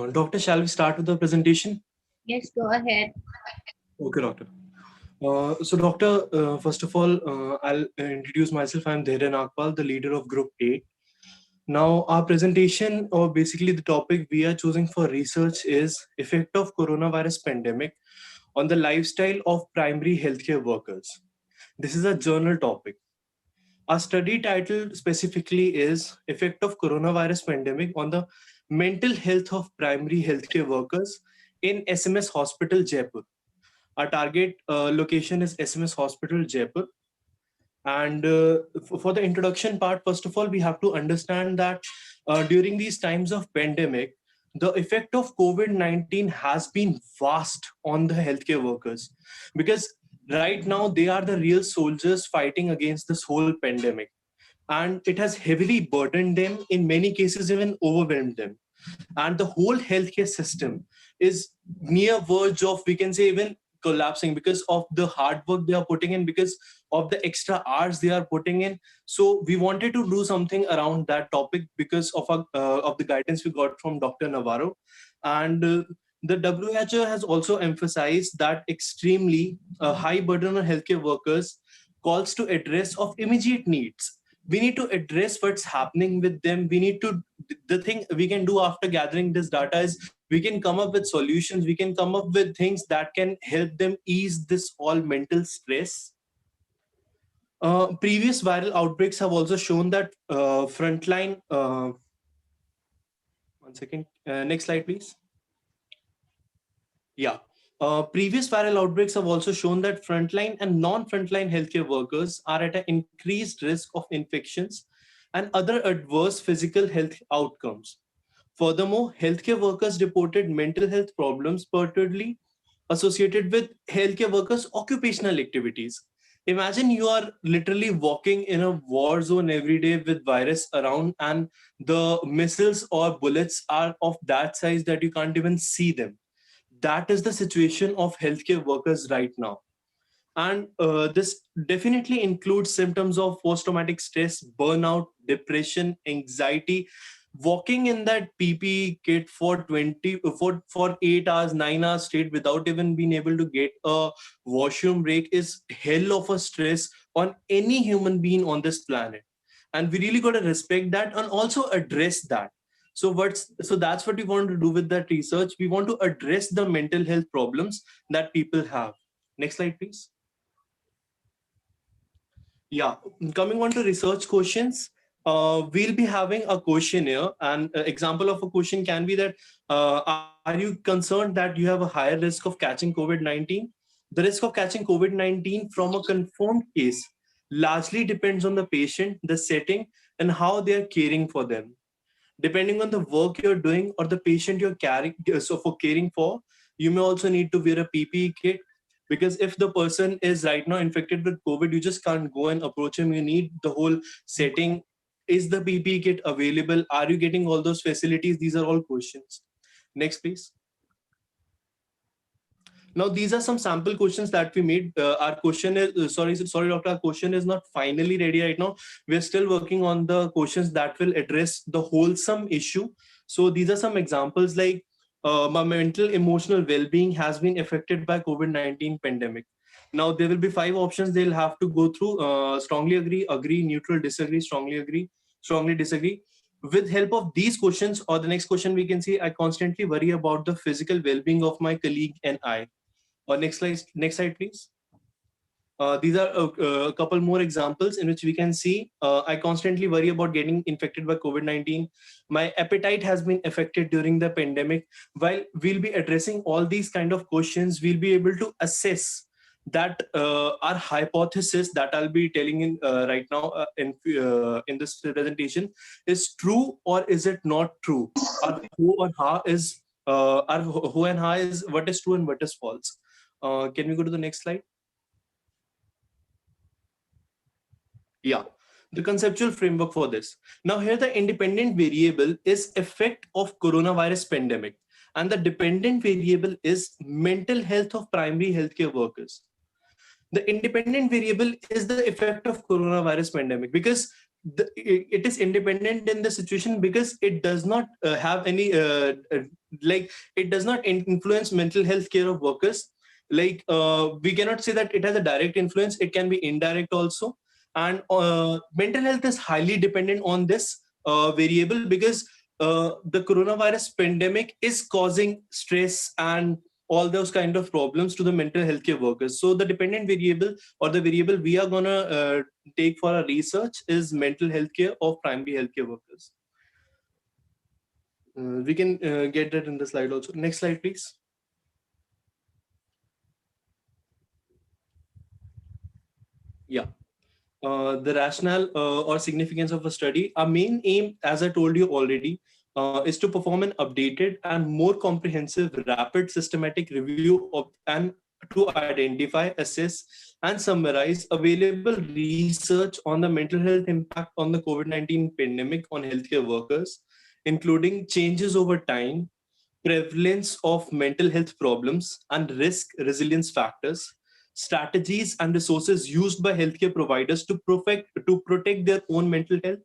Doctor, shall we start with the presentation? Yes, go ahead. Okay, doctor. Doctor, first of all, I'll introduce myself. I'm Dhairan Akpal, the leader of Group 8. Now, our presentation, or basically the topic we are choosing for research, is effect of coronavirus pandemic on the lifestyle of primary healthcare workers. This is a journal topic. Our study title specifically is Effect of Coronavirus Pandemic on the Mental Health of Primary Healthcare Workers in SMS Hospital, Jaipur. Our target location is SMS Hospital, Jaipur. And for the introduction part, first of all, we have to understand that during these times of pandemic, the effect of COVID-19 has been vast on the healthcare workers because right now they are the real soldiers fighting against this whole pandemic, and it has heavily burdened them, in many cases even overwhelmed them, and the whole healthcare system is near verge of, we can say, even collapsing because of the hard work they are putting in, because of the extra hours they are putting in. So we wanted to do something around that topic because of the guidance we got from Dr. Navarro. And the WHO has also emphasized that extremely high burden on healthcare workers calls to address of immediate needs. We need to address what's happening with them. We need to, the thing we can do after gathering this data is we can come up with solutions. We can come up with things that can help them ease this all mental stress. Previous viral outbreaks have also shown that frontline. One second. Next slide, please. Yeah. Previous viral outbreaks have also shown that frontline and non-frontline healthcare workers are at an increased risk of infections and other adverse physical health outcomes. Furthermore, healthcare workers reported mental health problems particularly associated with healthcare workers' occupational activities. Imagine you are literally walking in a war zone every day with virus around, and the missiles or bullets are of that size that you can't even see them. That is the situation of healthcare workers right now. And this definitely includes symptoms of post-traumatic stress, burnout, depression, anxiety. Walking in that PPE kit for 8 hours, 9 hours straight without even being able to get a washroom break is hell of a stress on any human being on this planet. And we really got to respect that and also address that. So that's what we want to do with that research. We want to address the mental health problems that people have. Next slide, please. Yeah, coming on to research questions, we'll be having a questionnaire. An example of a question can be that, are you concerned that you have a higher risk of catching COVID-19? The risk of catching COVID-19 from a confirmed case largely depends on the patient, the setting, and how they are caring for them. Depending on the work you're doing or the patient you're caring for, you may also need to wear a PPE kit, because if the person is right now infected with COVID, you just can't go and approach him. You need the whole setting. Is the PPE kit available? Are you getting all those facilities? These are all questions. Next, please. Now, these are some sample questions that we made. Our question is, sorry, doctor, our question is not finally ready right now. We're still working on the questions that will address the wholesome issue. So these are some examples like, my mental emotional well-being has been affected by COVID-19 pandemic. Now, there will be 5 options they'll have to go through. Strongly agree, neutral, disagree, strongly disagree. With help of these questions, or the next question we can see, I constantly worry about the physical well-being of my colleague and I. Or next slide, please. These are a couple more examples in which we can see, I constantly worry about getting infected by COVID-19. My appetite has been affected during the pandemic. While we'll be addressing all these kind of questions, we'll be able to assess that our hypothesis that I'll be telling in right now in this presentation is true, or is it not true? Our who and how is what is true and what is false. Can we go to the next slide? Yeah, the conceptual framework for this. Now here the independent variable is effect of coronavirus pandemic, and the dependent variable is mental health of primary healthcare workers. The independent variable is the effect of coronavirus pandemic, because it is independent in the situation because it does not have any like it does not influence mental health care of workers. Like we cannot say that it has a direct influence, it can be indirect also. And mental health is highly dependent on this variable because the coronavirus pandemic is causing stress and all those kind of problems to the mental health care workers. So the dependent variable, or the variable we are gonna take for our research, is mental health care of primary healthcare workers. We can get that in the slide also. Next slide, please. Yeah. The rationale or significance of a study. Our main aim, as I told you already, is to perform an updated and more comprehensive, rapid, systematic review of and to identify, assess, and summarize available research on the mental health impact on the COVID-19 pandemic on healthcare workers, including changes over time, prevalence of mental health problems and risk resilience factors, strategies and resources used by healthcare providers to protect their own mental health,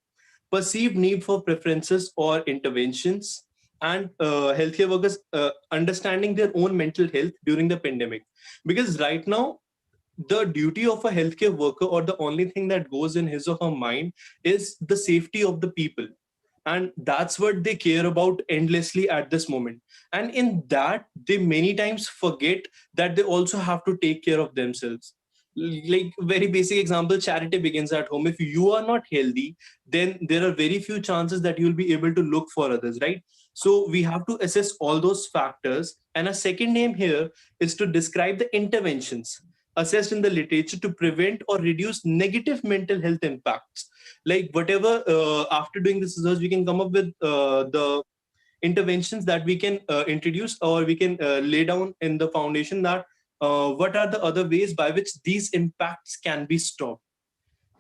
perceived need for preferences or interventions, and healthcare workers understanding their own mental health during the pandemic. Because right now, the duty of a healthcare worker, or the only thing that goes in his or her mind, is the safety of the people, and that's what they care about endlessly at this moment. And in that, they many times forget that they also have to take care of themselves. Like very basic example, charity begins at home. If you are not healthy, then there are very few chances that you'll be able to look for others, right? So we have to assess all those factors. And a second name here is to describe the interventions assessed in the literature to prevent or reduce negative mental health impacts. Like whatever, after doing this research, we can come up with the interventions that we can introduce, or we can lay down in the foundation, that what are the other ways by which these impacts can be stopped.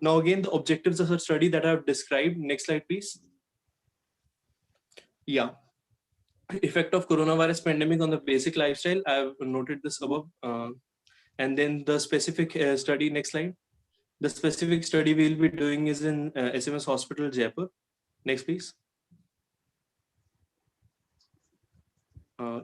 Now again, the objectives of the study that I've described. Next slide, please. Yeah. Effect of coronavirus pandemic on the basic lifestyle, I've noted this above. And then the specific study. Next slide. The specific study we'll be doing is in SMS Hospital, Jaipur. Next, please.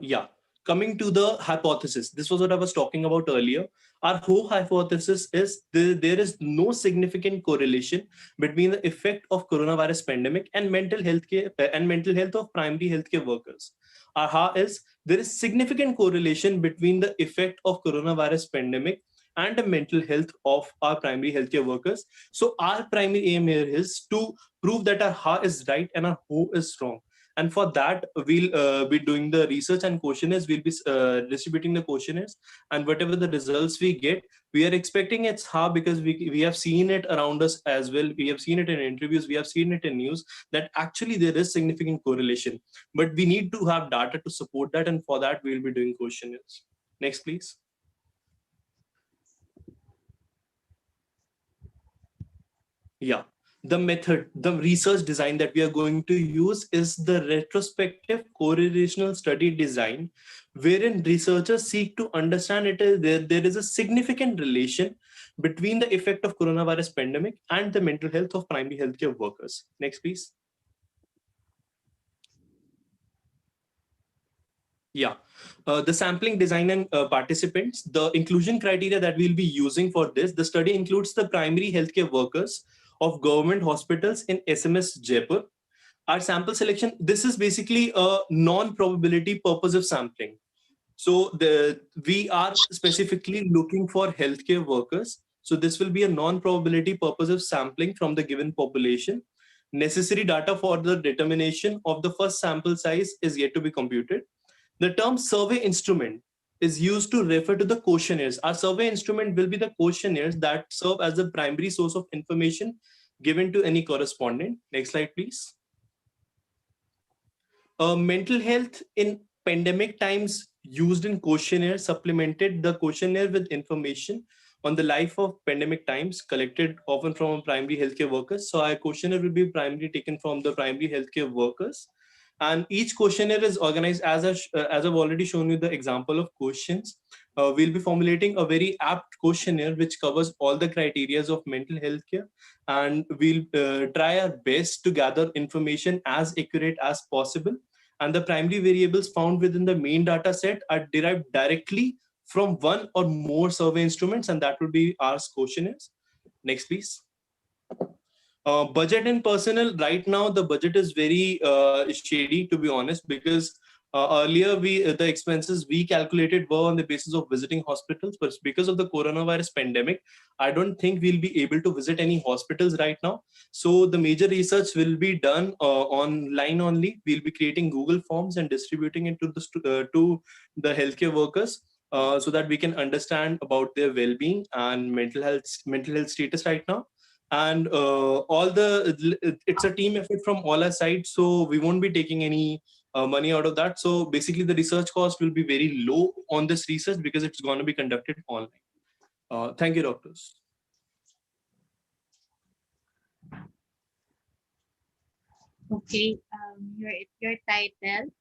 Yeah. Coming to the hypothesis, this was what I was talking about earlier. Our whole hypothesis is there is no significant correlation between the effect of coronavirus pandemic and mental health care and mental health of primary healthcare workers. Our ha is there is significant correlation between the effect of coronavirus pandemic and the mental health of our primary healthcare workers. So our primary aim here is to prove that our ha is right and our ho is wrong. And for that, we'll be doing the research and questionnaires. We'll be distributing the questionnaires, and whatever the results we get, we are expecting it's hard, because we have seen it around us as well. We have seen it in interviews, we have seen it in news, that actually there is significant correlation, but we need to have data to support that, and for that we'll be doing questionnaires. Next, please. Yeah. The method, the research design that we are going to use is the retrospective correlational study design, wherein researchers seek to understand there is a significant relation between the effect of coronavirus pandemic and the mental health of primary healthcare workers. Next, please. Yeah. The sampling design and participants, the inclusion criteria that we'll be using for this, the study includes the primary healthcare workers of government hospitals in SMS Jaipur. Our sample selection, this is basically a non-probability purposive sampling. So we are specifically looking for healthcare workers. So this will be a non-probability purposive sampling from the given population. Necessary data for the determination of the first sample size is yet to be computed. The term survey instrument is used to refer to the questionnaires. Our survey instrument will be the questionnaires that serve as the primary source of information given to any correspondent. Next slide, please. Mental health in pandemic times used in questionnaire supplemented the questionnaire with information on the life of pandemic times collected often from primary healthcare workers. So our questionnaire will be primarily taken from the primary healthcare workers. And each questionnaire is organized as I've already shown you the example of questions. we'll be formulating a very apt questionnaire which covers all the criterias of mental health care, and we'll try our best to gather information as accurate as possible. And the primary variables found within the main data set are derived directly from one or more survey instruments, and that will be our questionnaires. Next, please. Budget and personnel. Right now, the budget is very shady, to be honest, because earlier the expenses we calculated were on the basis of visiting hospitals, but because of the coronavirus pandemic, I don't think we'll be able to visit any hospitals right now. So the major research will be done online only. We'll be creating Google Forms and distributing it to the healthcare workers. So that we can understand about their well-being and mental health status right now. And all the it's a team effort from all our sides, so we won't be taking any money out of that. So basically the research cost will be very low on this research because it's going to be conducted online. Thank you, doctors. Okay, your title,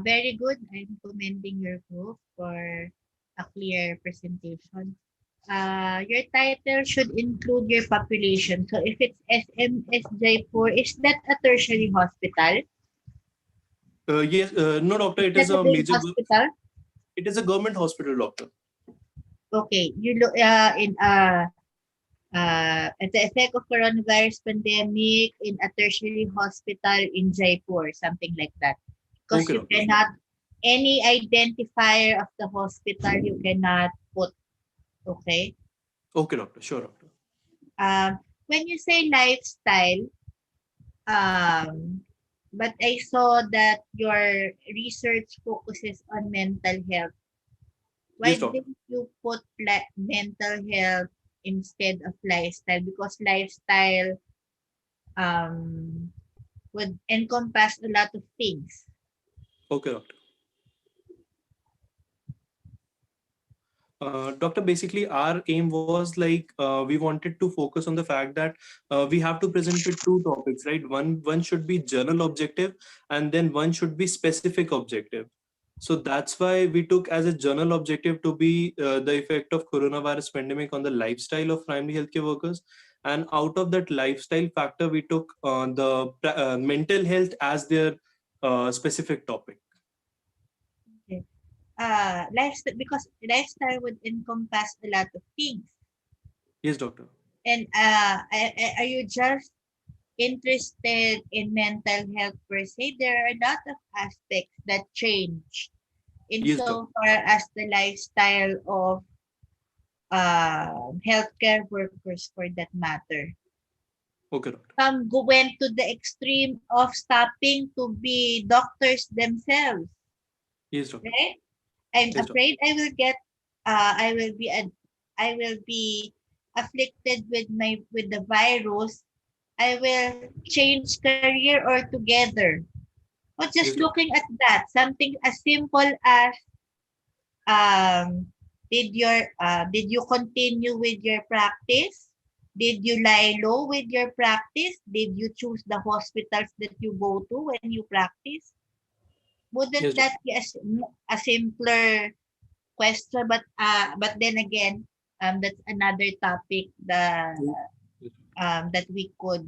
very good. I'm commending your group for a clear presentation. Your title should include your population. So if it's SMS Jaipur, is that a tertiary hospital? Yes, no, doctor, Is it that is a a big major hospital? it is a government hospital, doctor. Okay, you look in at the effect of coronavirus pandemic in a tertiary hospital in Jaipur, something like that. Because Okay, you doctor, sure. cannot any identifier of the hospital you cannot put. Okay. Okay, doctor, sure, doctor. When you say lifestyle, um, but I saw that your research focuses on mental health. Why Yes, doctor. didn't you put mental health instead of lifestyle? Because lifestyle um, would encompass a lot of things. Okay, doctor. Doctor, basically our aim was like we wanted to focus on the fact that we have to present with two topics, right? One should be general objective, and then one should be specific objective. So that's why we took as a general objective to be the effect of coronavirus pandemic on the lifestyle of primary healthcare workers, and out of that lifestyle factor, we took the mental health as their specific topic. Okay. Lifestyle, because lifestyle would encompass a lot of things. Yes, doctor. And are you just interested in mental health per se? There are a lot of aspects that change Yes, doctor. insofar as the lifestyle of healthcare workers for that matter. Okay, doctor. Some went to the extreme of stopping to be doctors themselves, Yes, doctor. right? I'm Yes, doctor. afraid I will get I will be I will be afflicted with the virus. I will change career altogether. But just Yes, doctor. looking at that, something as simple as um, did you continue with your practice? Did you lie low with your practice? Did you choose the hospitals that you go to when you practice? Wouldn't Yes, that doctor. be a simpler question? But then again, that's another topic Yes, yes, that we could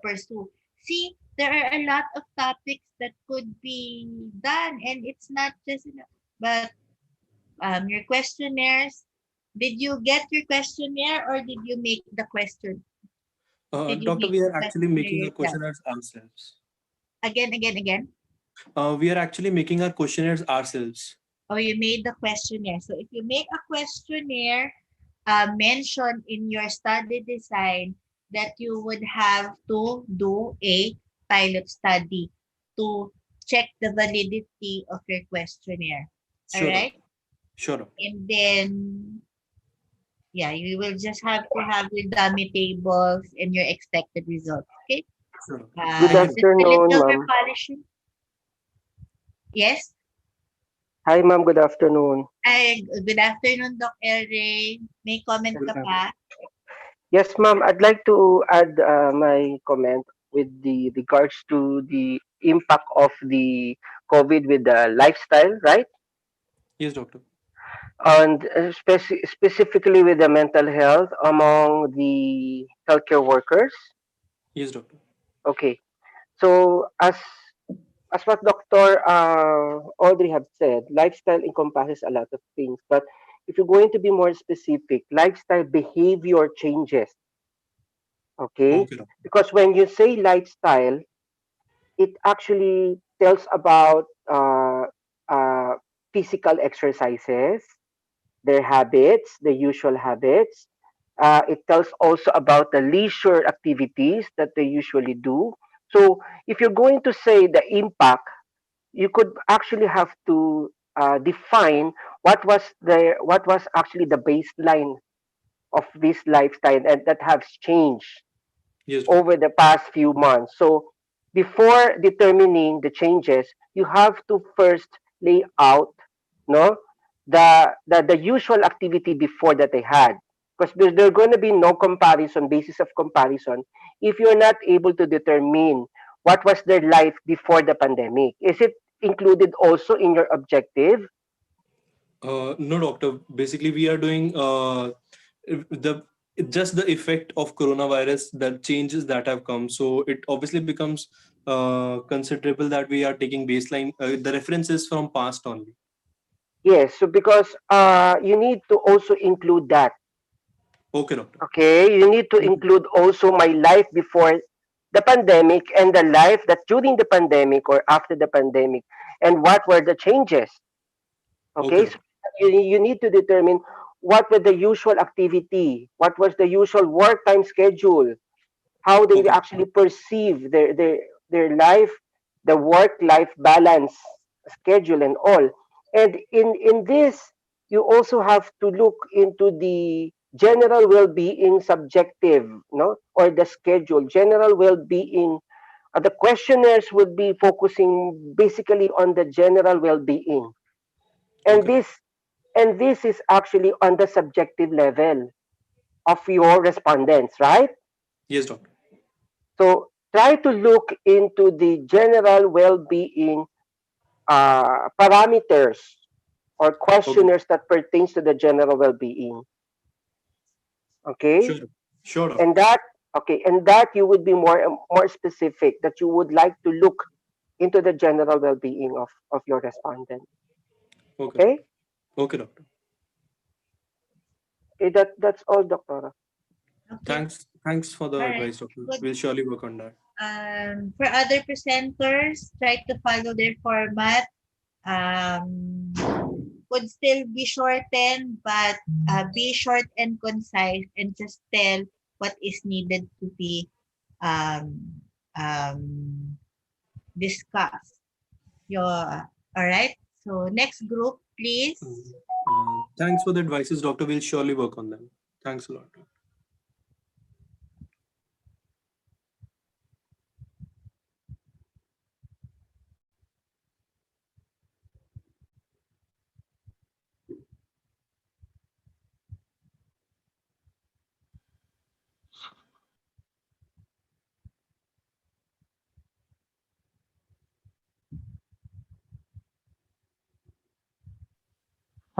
pursue. See, there are a lot of topics that could be done, and it's not just but your questionnaires. Did you get your questionnaire or did you make the question? Did you doctor, make we the are actually questionnaire making our yourself? questionnaires ourselves. Again. We are actually making our questionnaires ourselves. Or you made the questionnaire. So if you make a questionnaire, mention in your study design that you would have to do a pilot study to check the validity of your questionnaire. All Sure, right? doctor. Sure, doctor. And then, yeah, you will just have to have your dummy tables and your expected results. Okay? Sure, doctor. Good Thank you, Just doctor. a afternoon, little more ma'am. polishing. Yes? Hi, ma'am. Good afternoon. Ay, good afternoon, Doc Eric. May comment ka Welcome. pa? Yes, ma'am. I'd like to add my comment with the regards to the impact of the COVID with the lifestyle, right? Yes, doctor. and specifically with the mental health among the healthcare workers. Yes, doctor. Okay, so as what Dr. Audrey have said, lifestyle encompasses a lot of things. But if you're going to be more specific, lifestyle behavior changes. Okay, Okay, doctor. because when you say lifestyle, it actually tells about uh, physical exercises, their habits, the usual habits. It tells also about the leisure activities that they usually do. So if you're going to say the impact, you could actually have to define what was actually the baseline of this lifestyle and that has changed Yes, doctor. over the past few months. So before determining the changes, you have to first lay out no the usual activity before that they had. Because there's going to be no comparison, basis of comparison, if you're not able to determine what was their life before the pandemic. Is it included also in your objective? No, doctor. Basically, we are doing the just the effect of coronavirus, the changes that have come. So it obviously becomes considerable that we are taking baseline. The references from past only. Yes, so because you need to also include that. Okay, doctor. Okay, you need to Okay. include also my life before the pandemic and the life that during the pandemic or after the pandemic, and what were the changes. Okay, Okay, so doctor. you need to determine what were the usual activity, what was the usual work time schedule, how they Okay. actually perceive their life, the work life balance schedule and all. And in this, you also have to look into the general well-being subjective, no, or the schedule. General well-being. The questionnaires would be focusing basically on the general well-being, and Okay, this doctor. and this is actually on the subjective level of your respondents, right? Yes, doctor. So try to look into the general well-being parameters or Okay. questionnaires that pertains to the general well-being. Okay, Sure. Sure, doctor. and that and that you would be more specific that you would like to look into the general well-being of your respondent. Okay, Okay, doctor. Okay, doctor. okay, that's all, Doctora. Okay. Thanks. Thanks for the All right. advice, doctor. Good. We'll surely work on that. For other presenters, try to follow their format. Could still be shortened, but be short and concise and just tell what is needed to be um, um, discussed. All right. So next group, please. Thanks for the advices, doctor. We'll surely work on them. Thanks a lot.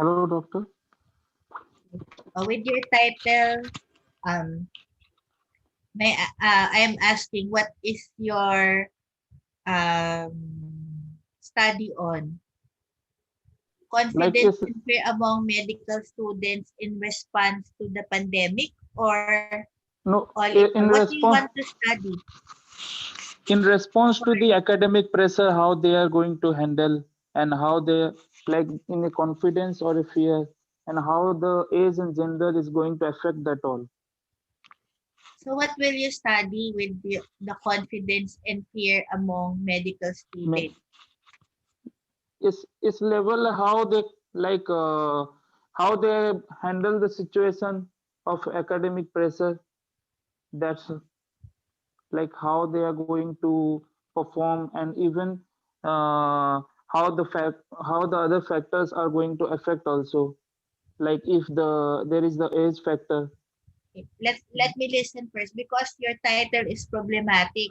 Hello, doctor. With your title, um, I am asking what is your study on Like confidence is and fear among medical students in response to the pandemic or no all in all? in What do you want response to study? to the academic pressure, how they are going to handle and how they like in a confidence or a fear, and how the age and gender is going to affect that all. So what will you study with the confidence and fear among medical Me- students? is level how they like how they handle the situation of academic pressure. That's like how they are going to perform, and even how the other factors are going to affect also, like if there is the age factor. Okay, let me listen first because your title is problematic.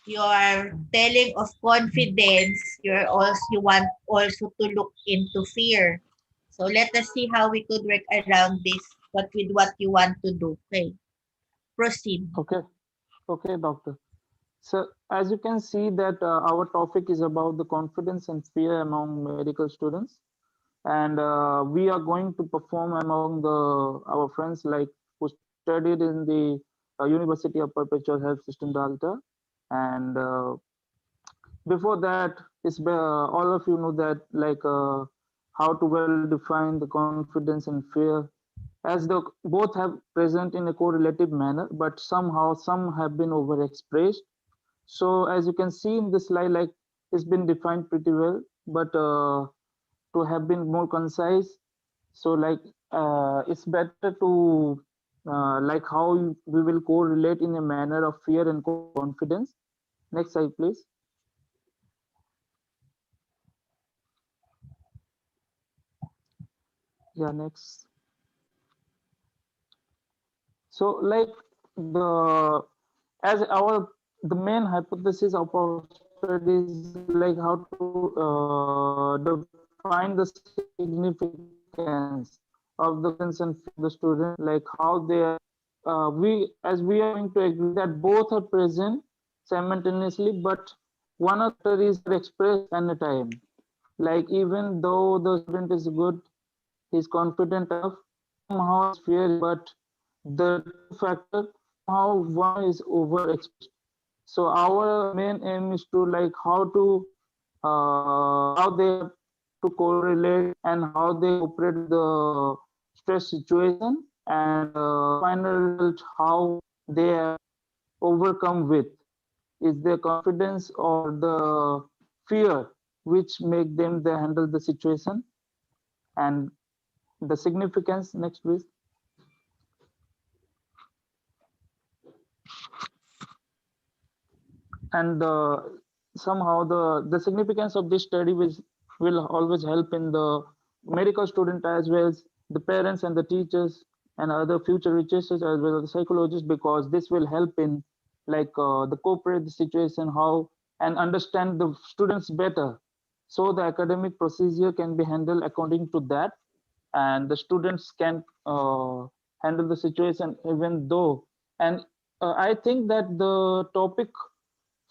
You're telling of confidence. You want also to look into fear. So let us see how we could work around this, what with what you want to do. Okay, proceed. Okay, okay, doctor. So as you can see that our topic is about the confidence and fear among medical students, and we are going to perform among the our friends like who studied in the University of Perpetual Health System Delta, and before that is all of you know that like how to well define the confidence and fear, as the both have present in a correlative manner, but somehow some have been overexpressed. So as you can see in this slide, like it's been defined pretty well, but to have been more concise, so like it's better to like how we will correlate in a manner of fear and confidence. Next slide, please. Yeah, next. So like the as our the main hypothesis of our study is like how to define the significance of the confidence and fear of the student, like how they are we as we are going to agree that both are present simultaneously, but one of the factor is overexpressed at a time. Like even though the student is good, he's confident enough, somehow his fear is, but the two factor somehow one is overexpressed. So our main aim is to like how they have to correlate and how they operate with the stress situation, and final result how they have overcome with is their confidence or the fear which make them they handle the situation, and the significance. Next please. And somehow the significance of this study will always help in the medical student as well as the parents and the teachers and other future researchers as well as the psychologists, because this will help in like the corporate situation how and understand the students better, so the academic procedure can be handled according to that, and the students can handle the situation even though. And I think that the topic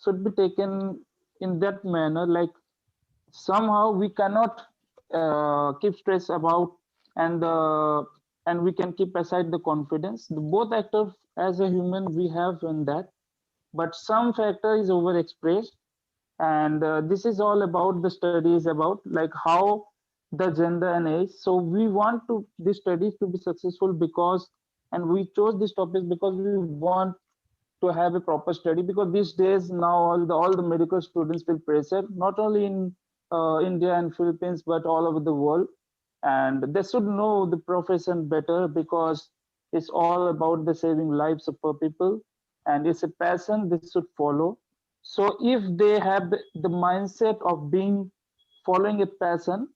should be taken in that manner, like somehow we cannot keep stress about, and and we can keep aside the confidence, the both actors as a human we have in that, but some factor is overexpressed. And this is all about the studies about like how the gender and age. So we want to these studies to be successful because, and we chose this topic because we want to have a proper study, because these days now all the medical students feel pressure not only in India and Philippines but all over the world, and they should know the profession better because it's all about the saving lives of poor people, and it's a passion they should follow. So if they have the mindset of being following a passion,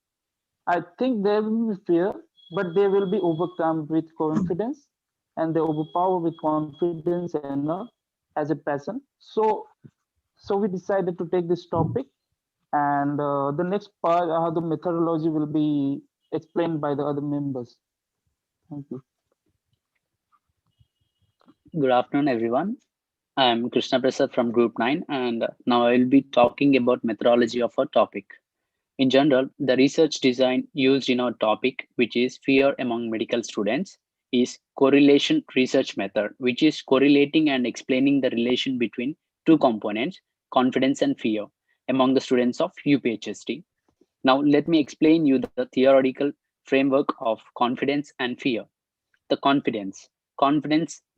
I think there will be fear, but they will be overcome with confidence, and they overpower with confidence enough as a passion. So we decided to take this topic, and the next part, how the methodology will be explained by the other members. Thank you. Good afternoon, everyone. I'm Krishna Prasad from Group 9, and now I will be talking about methodology of our topic. In general, the research design used in our topic, which is fear among medical students, is correlation research method, which is correlating and explaining the relation between two components, confidence and fear, among the students of UPHST. Now, let me explain you the theoretical framework of confidence and fear. The confidence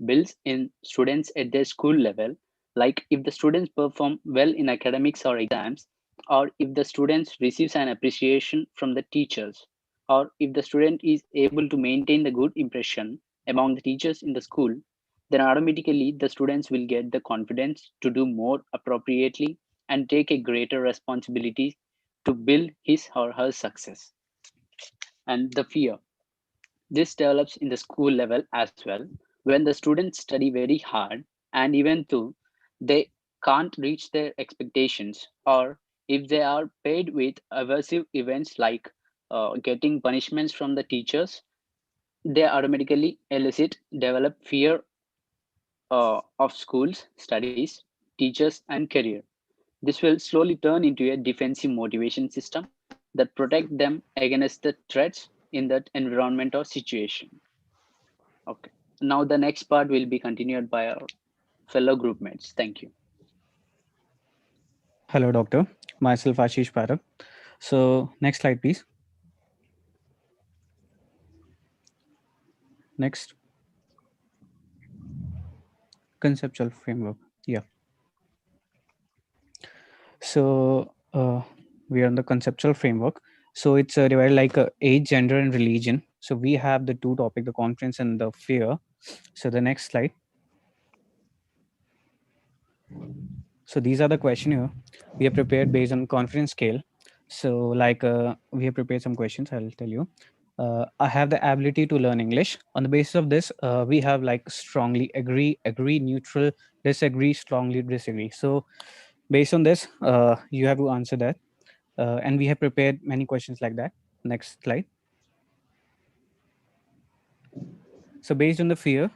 builds in students at their school level, like if the students perform well in academics or exams, or if the students receives an appreciation from the teachers, or if the student is able to maintain the good impression among the teachers in the school, then automatically the students will get the confidence to do more appropriately and take a greater responsibility to build his or her success. And the fear, this develops in the school level as well, when the students study very hard, and even though they can't reach their expectations, or if they are paid with aversive events like getting punishments from the teachers, they automatically elicit, develop fear of schools, studies, teachers, and career. This will slowly turn into a defensive motivation system that protect them against the threats in that environment or situation. Okay. Now the next part will be continued by our fellow group mates. Thank you. Hello, doctor. Myself, Ashish Parak. So, next slide, please. Next, conceptual framework. Yeah. So, we are on the conceptual framework. So, it's divided like age, gender, and religion. So, we have the two topic, the confidence and the fear. So, the next slide. So these are the questionnaire we have prepared based on confidence scale. So like we have prepared some questions. I'll tell you. I have the ability to learn English. On the basis of this, we have like strongly agree, agree, neutral, disagree, strongly disagree. So based on this, you have to answer that. And we have prepared many questions like that. Next slide. So based on the fear,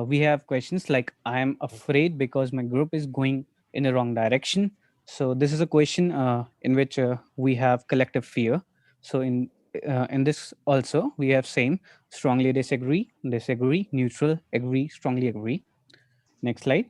we have questions like I am afraid because my group is going in the wrong direction. So this is a question in which we have collective fear. So in this also we have same strongly disagree, disagree, neutral, agree, strongly agree. Next slide.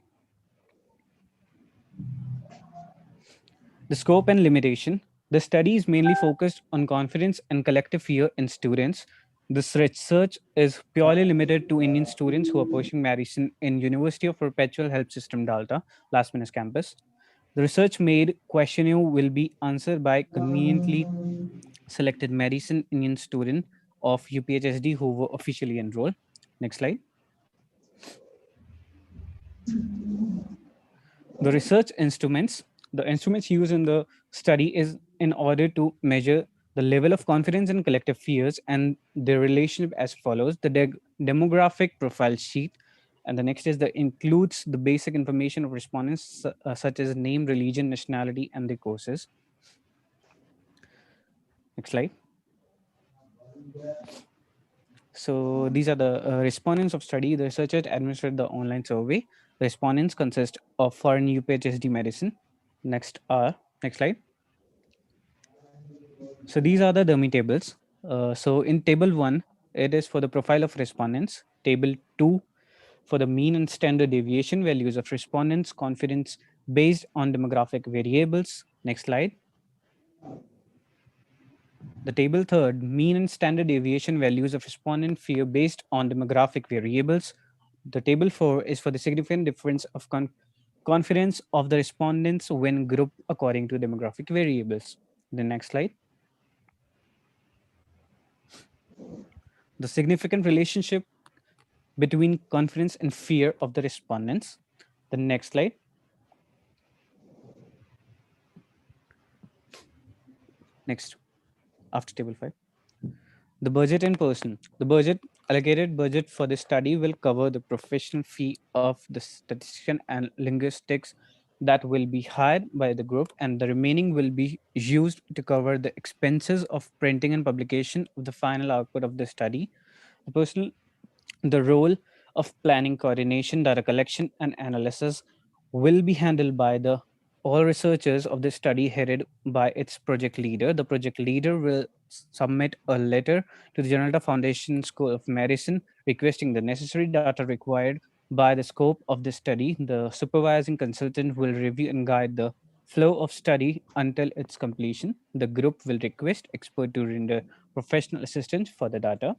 The scope and limitation. The study is mainly focused on confidence and collective fear in students. This research is purely limited to Indian students who are pursuing medicine in University of Perpetual Help System Delta, Las Vegas campus. The research made questionnaire will be answered by conveniently selected medicine Indian student of UPHSD who were officially enrolled. Next slide. The research instruments, the instruments used in the study is in order to measure the level of confidence in collective fears and their relationship as follows. The demographic profile sheet, and the next is the includes the basic information of respondents such as name, religion, nationality, and their courses. Next slide. So these are the respondents of study. The researchers administered the online survey. The respondents consist of foreign UPHSD medicine. Next slide. So these are the dummy tables. So in table 1, it is for the profile of respondents. Table 2 for the mean and standard deviation values of respondents' confidence based on demographic variables. Next slide. The table third, mean and standard deviation values of respondent fear based on demographic variables. The table 4 is for the significant difference of confidence of the respondents when grouped according to demographic variables. The next slide. The significant relationship between confidence and fear of the respondents. The next slide. Next, after table 5. The budget and person. The budget allocated budget for the study will cover the professional fee of the statistician and linguistics that will be hired by the group, and the remaining will be used to cover the expenses of printing and publication of the final output of the study. The personal The role of planning, coordination, data collection, and analysis will be handled by the all researchers of the study headed by its project leader. The project leader will submit a letter to the Janata Foundation School of Medicine requesting the necessary data required by the scope of the study. The supervising consultant will review and guide the flow of study until its completion. The group will request expert to render professional assistance for the data.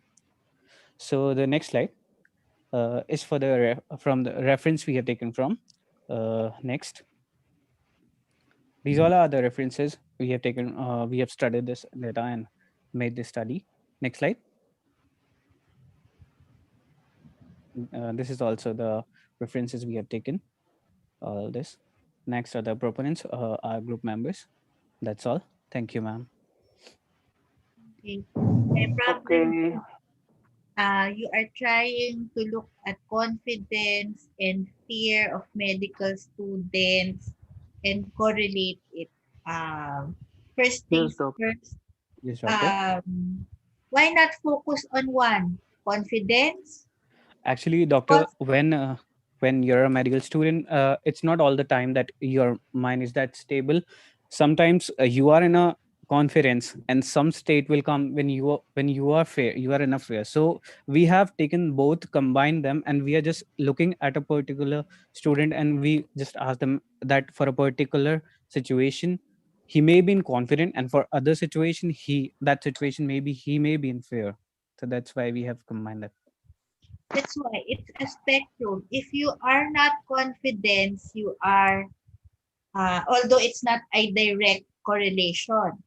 So the next slide is for the from the reference we have taken from. Next, these all are the references we have taken. We have studied this data and made this study. Next slide. This is also the references we have taken. All this. Next are the proponents, our group members. That's all. Thank you, ma'am. Okay. My problem Okay. is you are trying to look at confidence and fear of medical students and correlate it. Um, First Yes, things doctor. first, Yes, doctor. Um, why not focus on one? Confidence? Actually, doctor, Conf- when you're a medical student, it's not all the time that your mind is that stable. Sometimes you are in a confidence, and some state will come when you are fair. You are in a fear. So we have taken both, combined them, and we are just looking at a particular student, and we just ask them that for a particular situation, he may be in confident, and for other situation, that situation maybe he may be in fear. So that's why we have combined that. that's why it's a spectrum. If you are not confident, you are, although it's not a direct correlation,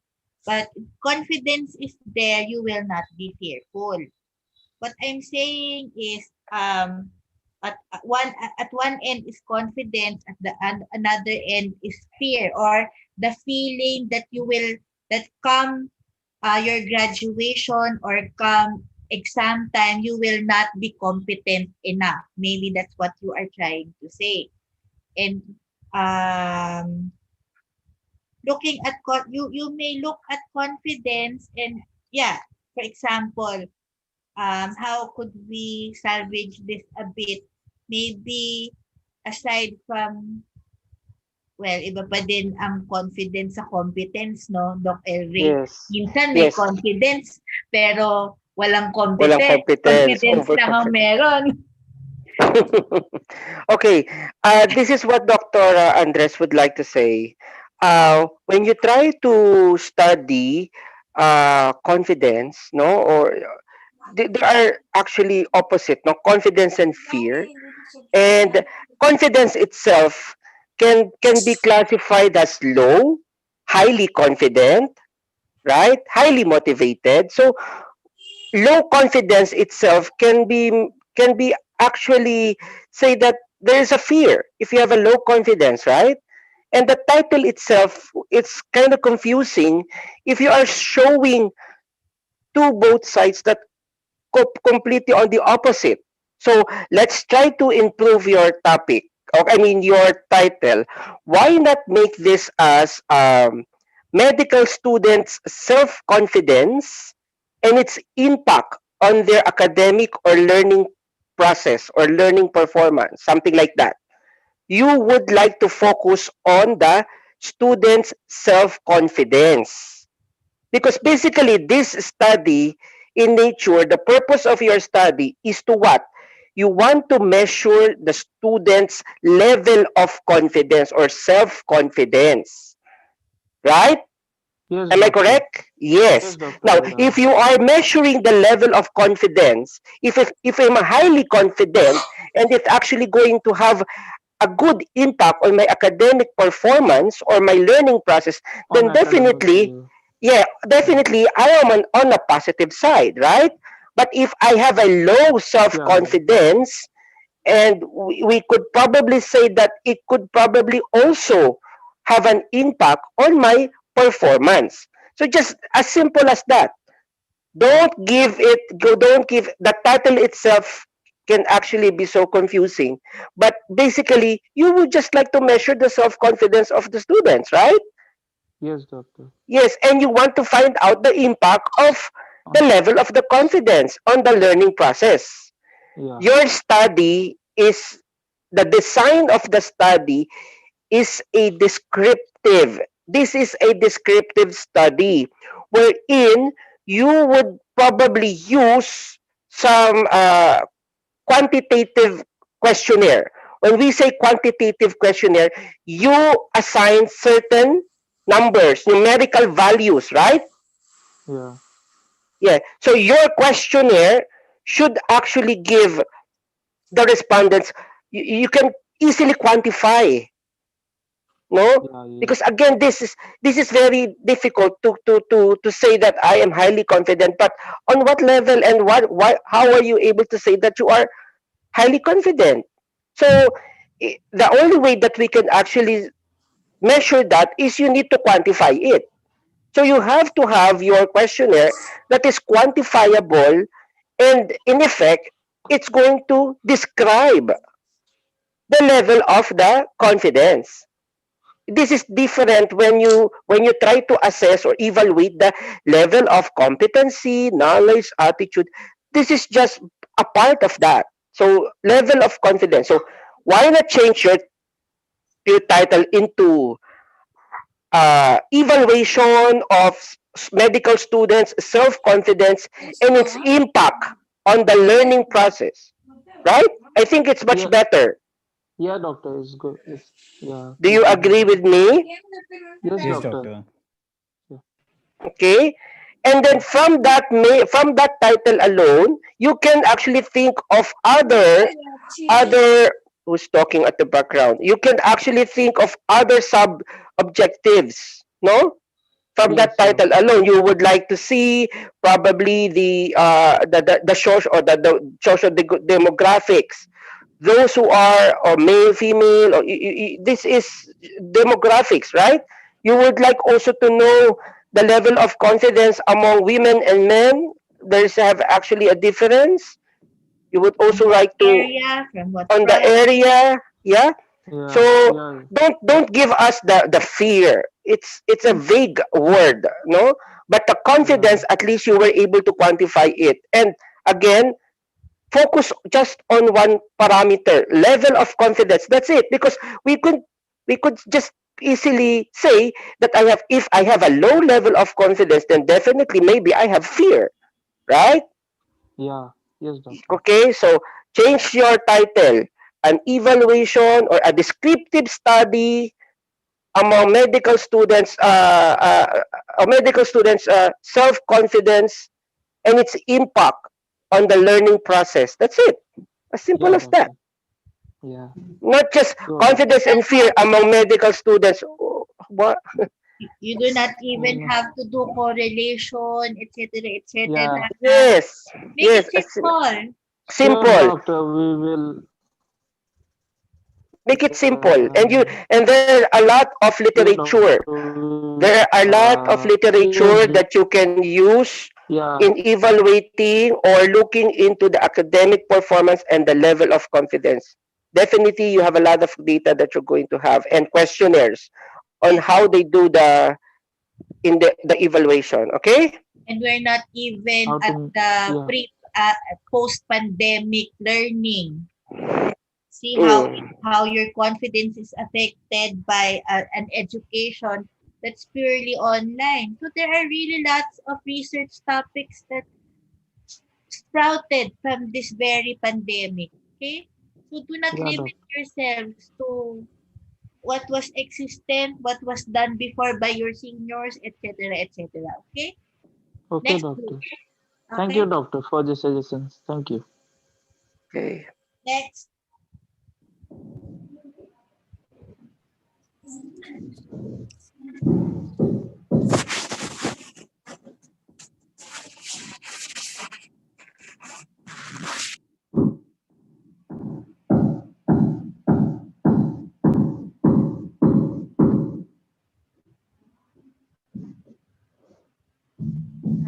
but confidence is there, you will not be fearful. What I'm saying is, at one end is confidence, at the another end is fear, or the feeling that you will, that come your graduation or come exam time, you will not be competent enough. Maybe that's what you are trying to say. And um, looking at you may look at confidence, and yeah, for example, how could we salvage this a bit? Maybe aside from, well, iba pa din ang confidence sa competence, no, Doc Elray? Yes. Minsan may Yes. confidence, pero walang Walang competence. competence, Confidence lang ang overconfidence. meron. Okay, this is what Dr. Andres would like to say. When you try to study confidence, no, or there are actually opposite, no, confidence and fear. And confidence itself can be classified as low, highly confident, right? Highly motivated. So low confidence itself can be actually say that there is a fear if you have a low confidence, right? And the title itself, it's kind of confusing if you are showing two both sides that completely on the opposite. So let's try to improve your topic, or I mean your title. Why not make this as medical students' self confidence and its impact on their academic or learning process or learning performance, something like that. You would like to focus on the students' self confidence. Because basically, this study in nature, the purpose of your study is to what? You want to measure the student's level of confidence or self confidence, right? Yes, Am I doctor. correct? Yes. Yes, doctor. Now, Yeah. if you are measuring the level of confidence, if I'm highly confident and it's actually going to have a good impact on my academic performance or my learning process, On then academic. definitely, Yeah. yeah, Yeah. definitely I am on a positive side, right? But if I have a low self Yeah. Yeah. confidence, and we could probably say that it could probably also have an impact on my performance. So just as simple as that. Don't give the title itself can actually be so confusing. But basically, you would just like to measure the self-confidence of the students, right? Yes, doctor. Yes, and you want to find out the impact of the On. level of the confidence on the learning process. Yeah. Your study is the design of the study is a descriptive. This is a descriptive study wherein you would probably use some quantitative questionnaire. When we say quantitative questionnaire, you assign certain numbers, numerical values, right? Yeah. Yeah. So your questionnaire should actually give the respondents, you can easily quantify, no, Yeah. Yes. because again this is very difficult to say that I am highly confident, but on what level and how are you able to say that you are highly confident? So the only way that we can actually measure that is you need to quantify it. So you have to have your questionnaire that is quantifiable, and in effect it's going to describe the level of the confidence. this is different when you try to assess or evaluate the level of competency, knowledge, attitude. This is just a part of that. So level of confidence. So why not change your title into evaluation of medical students' self-confidence and its impact on the learning process, right? I think it's much Yeah, better. yeah, doctor is good. Is yeah, Do you you can. agree with me? Yes, Yes, doctor. doctor. Yeah, Okay. And then yeah, from that title alone, you can actually think of other who's talking at the background. You can actually think of other sub objectives, no? From that yes, title doctor. alone, you would like to see probably the social or the social demographics, those who are or male, female, or this is demographics, right? You would like also to know the level of confidence among women and men. There's have actually a difference. You would From also what like to area, from what on the province. area, yeah. So Yeah, yeah, don't give us the fear. It's a vague word, no? But the yeah, confidence, at least you were able to quantify it. And again, focus just on one parameter, level of confidence. That's it. Because we could just easily say that I have if I have a low level of confidence, then definitely maybe I have fear, right? yeah. Yes, doctor. Okay, so change your title. An evaluation or a descriptive study among medical students self-confidence and its impact on the learning process. That's it. As simple Yeah, as that. doctor. Yeah, Not just sure, You do doctor. confidence not and fear have among medical students. Oh, what? you do not even Yeah, have to do correlation, etc., yeah. etc. Yes, Make it yes, simple. Sure, simple. doctor. We will. Make it simple, Uh, and there are a lot of yeah, literature. doctor. We There are a lot of yes, literature that you can use yeah, in evaluating or looking into the academic performance and the level of confidence. Definitely, you have a lot of data that you're going to have and questionnaires on Yes. how they do the evaluation. Okay. And we're not even how at to. the Yeah, post-pandemic learning. See Mm. how your confidence is affected by an education that's purely online. So there are really lots of research topics that sprouted from this very pandemic. Okay? So do not yeah, limit doctor. yourselves to what was existent, what was done before by your seniors, etc., etc. Okay? Okay, Next, please. doctor. Thank you, Okay? doctor, for the suggestions. Thank you. Okay. Next.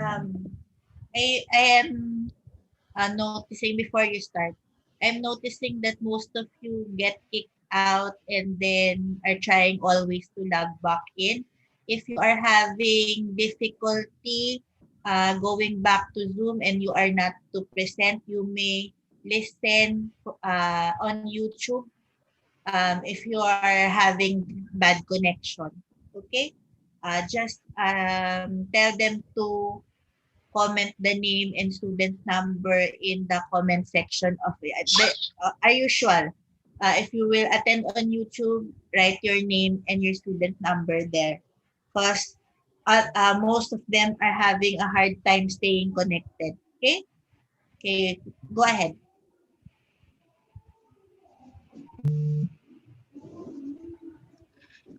Um, I am noticing before you start, I'm noticing that most of you get kicked out and then are trying always to log back in. If you are having difficulty going back to Zoom and you are not to present, you may listen on YouTube if you are having bad connection. Okay? Just tell them to comment the name and student number in the comment section of it. Are usual. If you will attend on YouTube, write your name and your student number there. Because most of them are having a hard time staying connected. Okay? Okay, go ahead.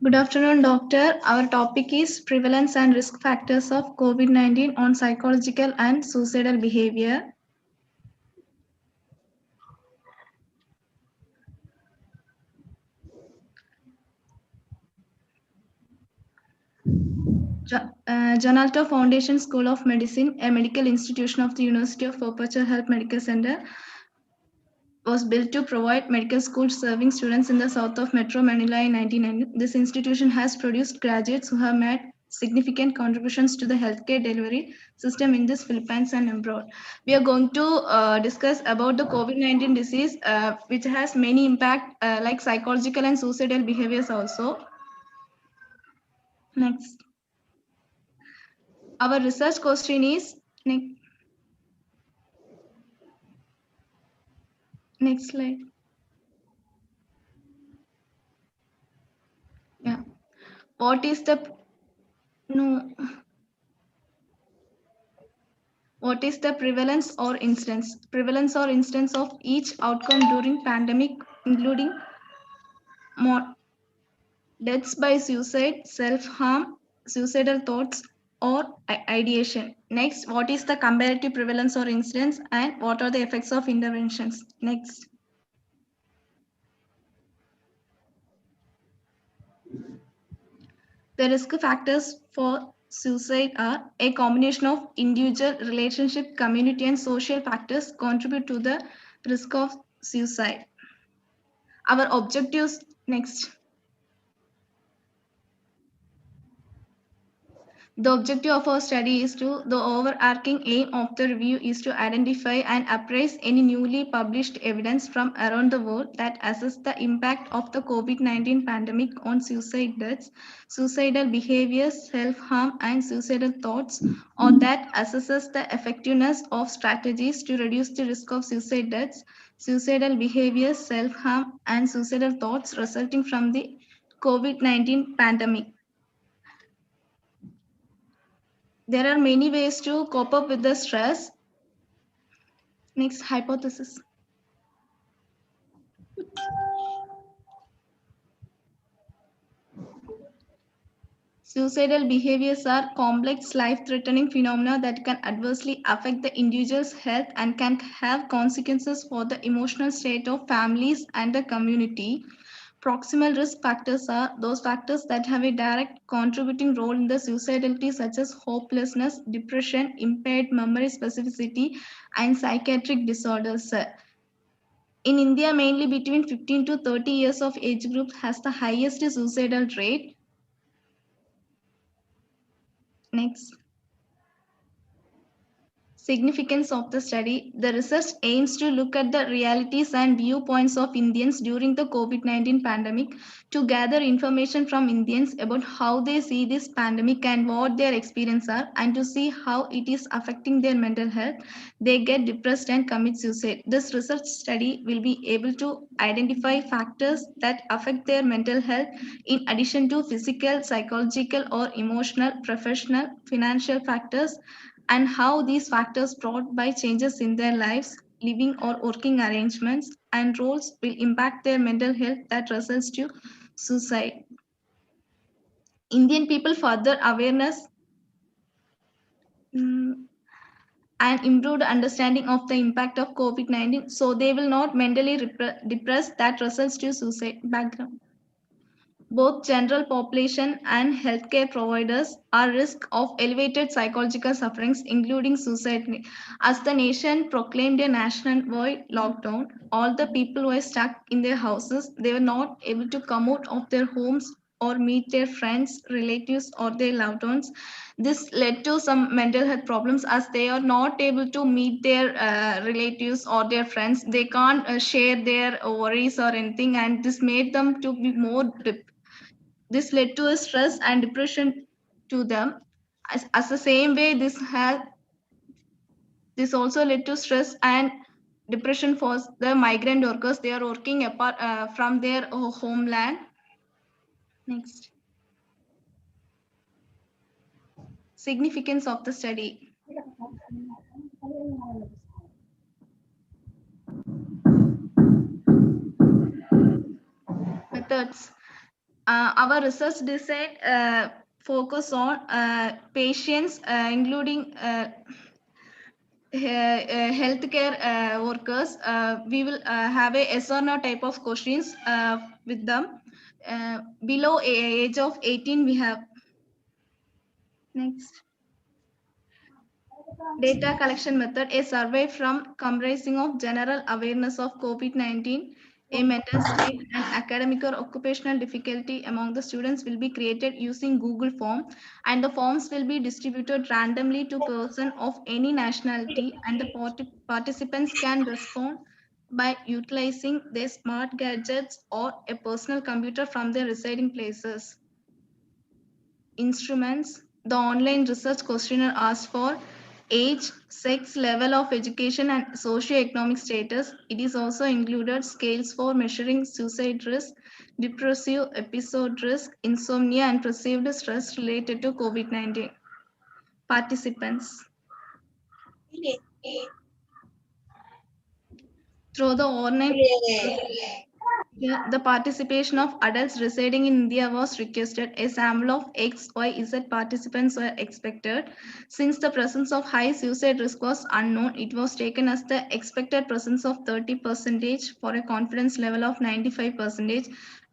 Good afternoon, doctor. Our topic is prevalence and risk factors of COVID-19 on psychological and suicidal behavior. John Alto Foundation School of Medicine, a medical institution of the University of Perpetual Health Medical Center, was built to provide medical schools serving students in the south of Metro Manila in 1990. This institution has produced graduates who have made significant contributions to the healthcare delivery system in the Philippines and abroad. We are going to discuss about the COVID-19 disease, which has many impact like psychological and suicidal behaviors also. Next. Our research question is, next slide. Yeah. What is the What is the prevalence or incidence? Prevalence or incidence of each outcome during pandemic, including deaths by suicide, self-harm, suicidal thoughts, or ideation. Next, what is the comparative prevalence or incidence, and what are the effects of interventions? Next. The risk factors for suicide are a combination of individual, relationship, community, and social factors contribute to the risk of suicide. Our objectives, next. The objective of our study is the overarching aim of the review is to identify and appraise any newly published evidence from around the world that assess the impact of the COVID-19 pandemic on suicide deaths, suicidal behaviors, self-harm, and suicidal thoughts, or that assesses the effectiveness of strategies to reduce the risk of suicide deaths, suicidal behaviors, self-harm, and suicidal thoughts resulting from the COVID-19 pandemic. There are many ways to cope up with the stress. Next, hypothesis. Suicidal behaviors are complex, life-threatening phenomena that can adversely affect the individual's health and can have consequences for the emotional state of families and the community. Proximal risk factors are those factors that have a direct contributing role in the suicidality, such as hopelessness, depression, impaired memory specificity, and psychiatric disorders. In India, mainly between 15 to 30 years of age group has the highest suicidal rate. Next. Significance of the study. The research aims to look at the realities and viewpoints of Indians during the COVID-19 pandemic to gather information from Indians about how they see this pandemic and what their experiences are, and to see how it is affecting their mental health. They get depressed and commit suicide. This research study will be able to identify factors that affect their mental health in addition to physical, psychological, or emotional, professional, financial factors, and how these factors brought by changes in their lives, living or working arrangements, and roles will impact their mental health that results to suicide. Indian people further awareness and improved understanding of the impact of COVID-19, so they will not mentally depress that results to suicide. Background. Both general population and healthcare providers are at risk of elevated psychological sufferings, including suicide. As the nation proclaimed a nationwide lockdown, all the people were stuck in their houses. They were not able to come out of their homes or meet their friends, relatives, or their loved ones. This led to some mental health problems as they are not able to meet their relatives or their friends. They can't share their worries or anything, and this made them to be more this led to a stress and depression to them. As the same way, this also led to stress and depression for the migrant workers. They are working apart from their homeland. Next. Significance of the study. Methods. Our research design focus on patients, including healthcare workers. We will have a yes or no type of questions with them. Below age of 18, we have. Next. Data collection method, a survey from comprising of general awareness of COVID-19, a mental state and academic or occupational difficulty among the students will be created using Google Form, and the forms will be distributed randomly to person of any nationality, and the participants can respond by utilizing their smart gadgets or a personal computer from their residing places. Instruments. The online research questionnaire asks for age, sex, level of education, and socioeconomic status. It is also included scales for measuring suicide risk, depressive episode risk, insomnia, and perceived stress related to COVID-19. Participants. Through the online the participation of adults residing in India was requested. A sample of X, Y, Z participants were expected. Since the presence of high suicide risk was unknown, it was taken as the expected presence of 30% for a confidence level of 95%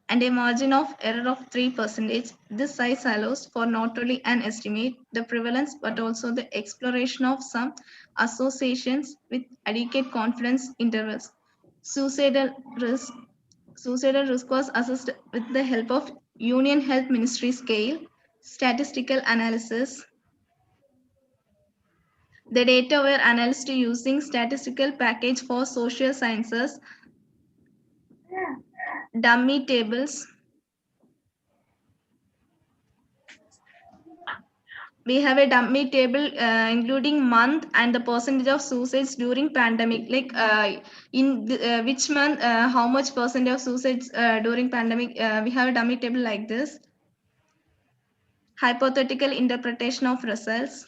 and a margin of error of 3%. This size allows for not only an estimate the prevalence but also the exploration of some associations with adequate confidence intervals. Suicidal risk Suicidal risk was assessed with the help of Union Health Ministry scale, statistical analysis. The data were analyzed using statistical package for social sciences, dummy tables. We have a dummy table including month and the percentage of suicides during pandemic. Like which month, how much percentage of suicides during pandemic. We have a dummy table like this. Hypothetical interpretation of results.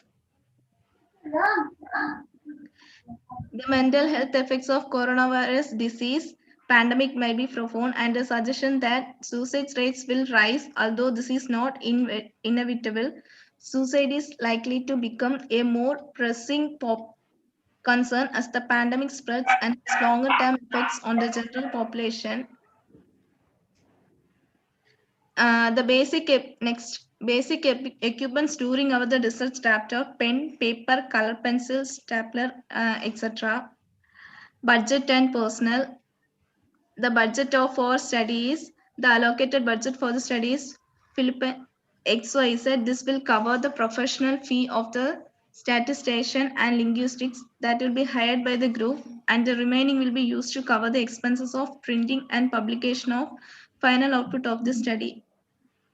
The mental health effects of coronavirus disease pandemic may be profound, and the suggestion that suicide rates will rise, although this is not inevitable. Suicide is likely to become a more pressing concern as the pandemic spreads and has longer term effects on the general population. The next basic equipments during our the research chapter: pen, paper, color pencil, stapler, etc. Budget and personnel. The budget of our studies, the allocated budget for the studies, Philippine XYZ. This will cover the professional fee of the statistician and linguistics that will be hired by the group, and the remaining will be used to cover the expenses of printing and publication of final output of the study.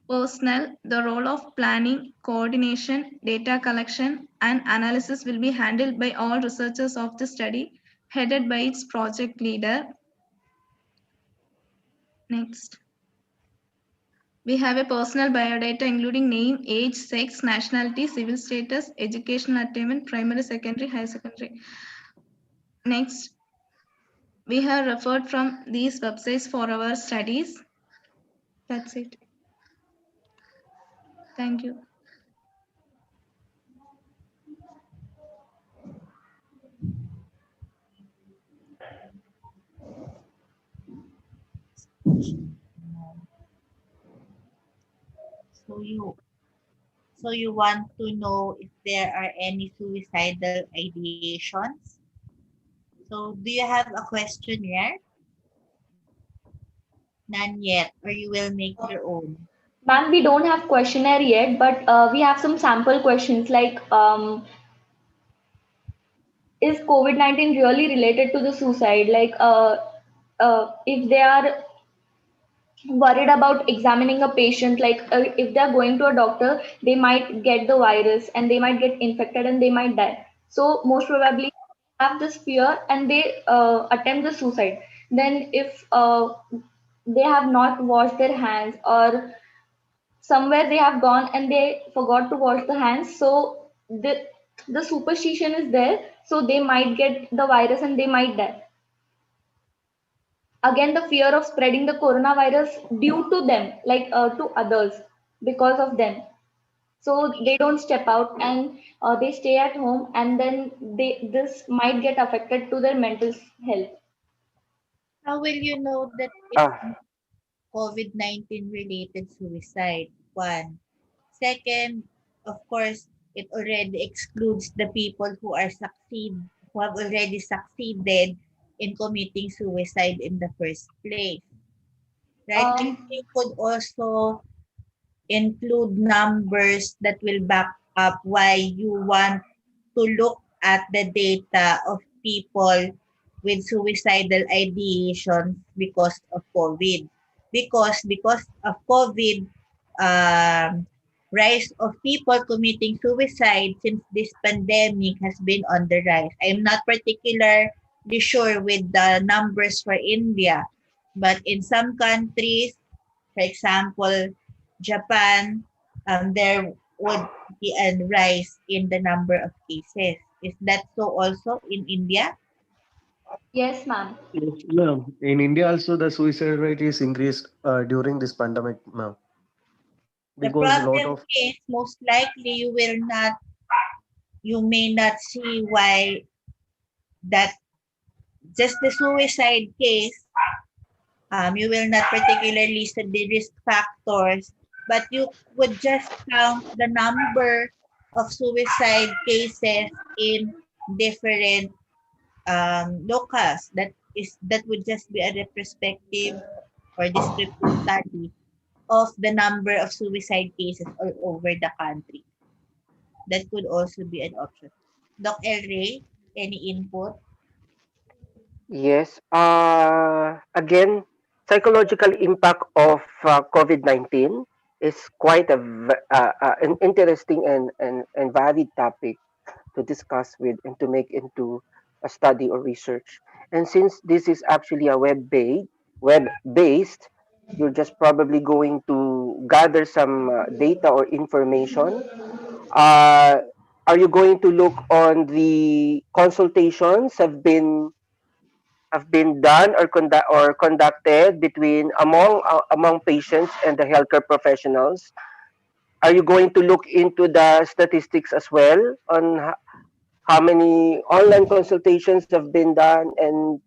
Personnel, the role of planning, coordination, data collection, and analysis will be handled by all researchers of the study, headed by its project leader. Next. We have a personal biodata including name, age, sex, nationality, civil status, educational attainment, primary, secondary, higher secondary. Next. We have referred from these websites for our studies. That's it. Thank you. So you want to know if there are any suicidal ideations? So do you have a questionnaire? None yet, or you will make your own. Ma'am, we don't have questionnaire yet, but we have some sample questions like is COVID-19 really related to the suicide? Like if they are worried about examining a patient, like if they're going to a doctor, they might get the virus and they might get infected and they might die. So most probably have this fear and they attempt the suicide. Then if they have not washed their hands, or somewhere they have gone and they forgot to wash the hands, so the superstition is there, so they might get the virus and they might die. Again, the fear of spreading the coronavirus due to them, like to others, because of them, so they don't step out and they stay at home, and then this might get affected to their mental health. How will you know that it's Uh, COVID-19 related suicide? One. Second, of course, it already excludes the people who have already succeeded in committing suicide in the first place, right? And Um, you could also include numbers that will back up why you want to look at the data of people with suicidal ideation because of COVID. Because of COVID, rise of people committing suicide since this pandemic has been on the rise. I'm not particularly sure with the numbers for India, but in some countries, for example, Japan, there would be a rise in the number of cases. Is that so also in India? yes, ma'am. Yes, ma'am. In India also the suicide rate is increased during this pandemic, ma'am, The because a lot problem of is most likely you may not see why that just the suicide case, you will not particularly see the risk factors, but you would just count the number of suicide cases in different locals. That would just be a retrospective or descriptive study of the number of suicide cases all over the country. That could also be an option. Doc El Rey, any input? Yes. Again, psychological impact of COVID-19 is quite an interesting and varied topic to discuss with and to make into a study or research. And since this is actually a web based, you're just probably going to gather some data or information. Uh, are you going to look on the consultations have been done or conducted between among patients and the healthcare professionals? Are you going to look into the statistics as well on how many online consultations have been done and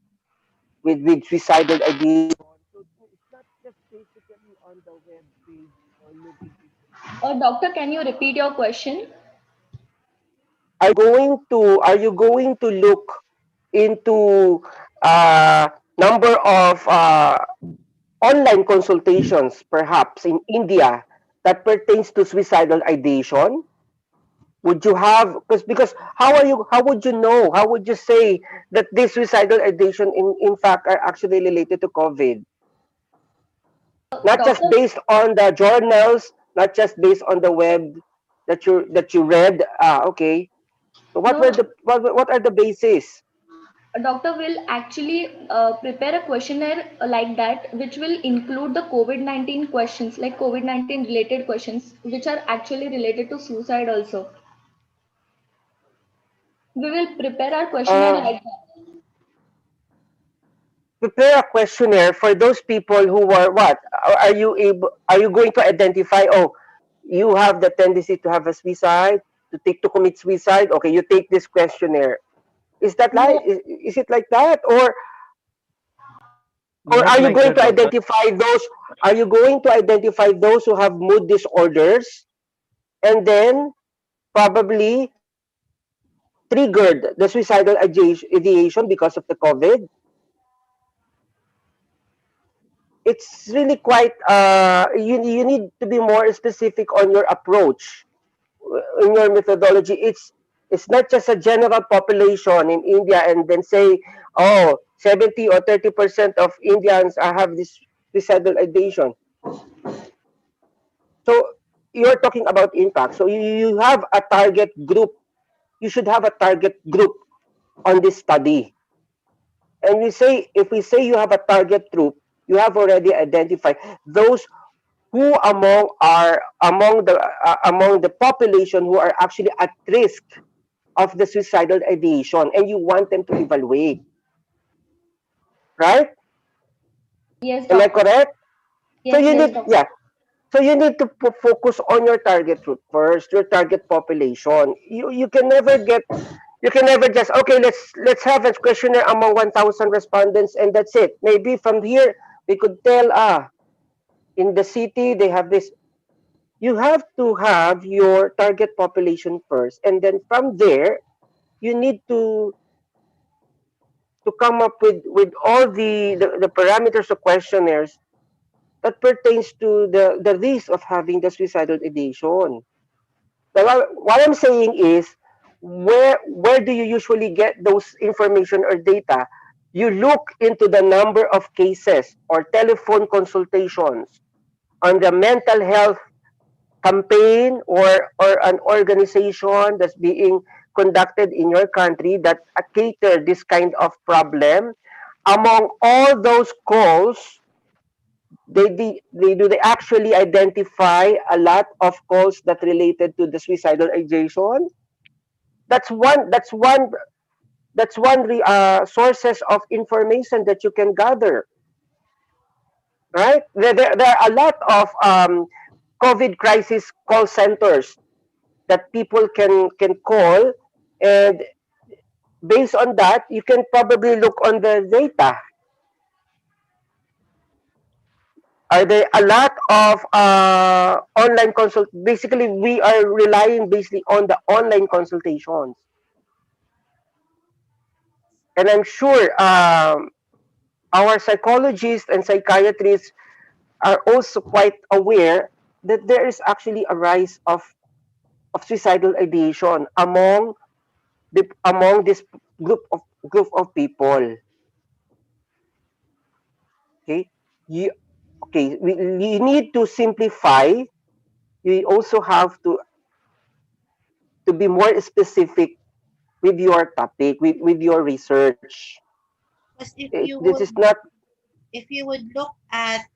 with suicidal ideation? So it's not just basically on the web page or looking into Doctor, can you repeat your question? are you going to look into number of online consultations perhaps in India that pertains to suicidal ideation? Would you have, because how would you say that this suicidal ideation in fact are actually related to COVID? Not just Doctor, based on the journals, not just based on the web that you read. Okay. So what were no, what are the bases? a doctor will actually prepare a questionnaire like that, which will include the COVID-19 questions, like COVID-19 related questions, which are actually related to suicide also. We will prepare our questionnaire Uh, like that. Prepare a questionnaire for those people who were what? Are you going to identify, oh, you have the tendency to have a suicide, to commit suicide? Okay, you take this questionnaire. Is that like No, is it like that, or not like that, doctor. are you going to identify those who have mood disorders and then probably triggered the suicidal ideation because of the COVID? It's really quite you need to be more specific on your approach in your methodology. It's not just a general population in India and then say, oh, 70 or 30% of Indians have this suicidal ideation. So you're talking about impact. So you have a target group. You should have a target group on this study. And if we say you have a target group, you have already identified those who among the population who are actually at risk of the suicidal ideation, and you want them to evaluate, right? yes, Am I doctor. correct? So Yes, you yes, need, doctor. yeah. So you need to focus on your target group first, your target population. You can never just, okay, let's have a questionnaire among 1,000 respondents and that's it. Maybe from here we could tell, in the city they have this. You have to have your target population first, and then from there, you need to come up with all the parameters of questionnaires that pertains to the risk of having the suicidal ideation. Now, what I'm saying is, where do you usually get those information or data? You look into the number of cases or telephone consultations on the mental health campaign, or an organization that's being conducted in your country that cater this kind of problem. Among all those calls, they actually identify a lot of calls that related to the suicidal ideation. That's one sources of information that you can gather, right? There are a lot of COVID crisis call centers that people can call, and based on that, you can probably look on the data. Are there a lot of online consult? Basically, we are relying basically on the online consultations, and I'm sure our psychologists and psychiatrists are also quite aware that there is actually a rise of suicidal ideation among this group of people. Okay, you we need to simplify. You also have to be more specific with your topic, with your research. Because This is not if you would look at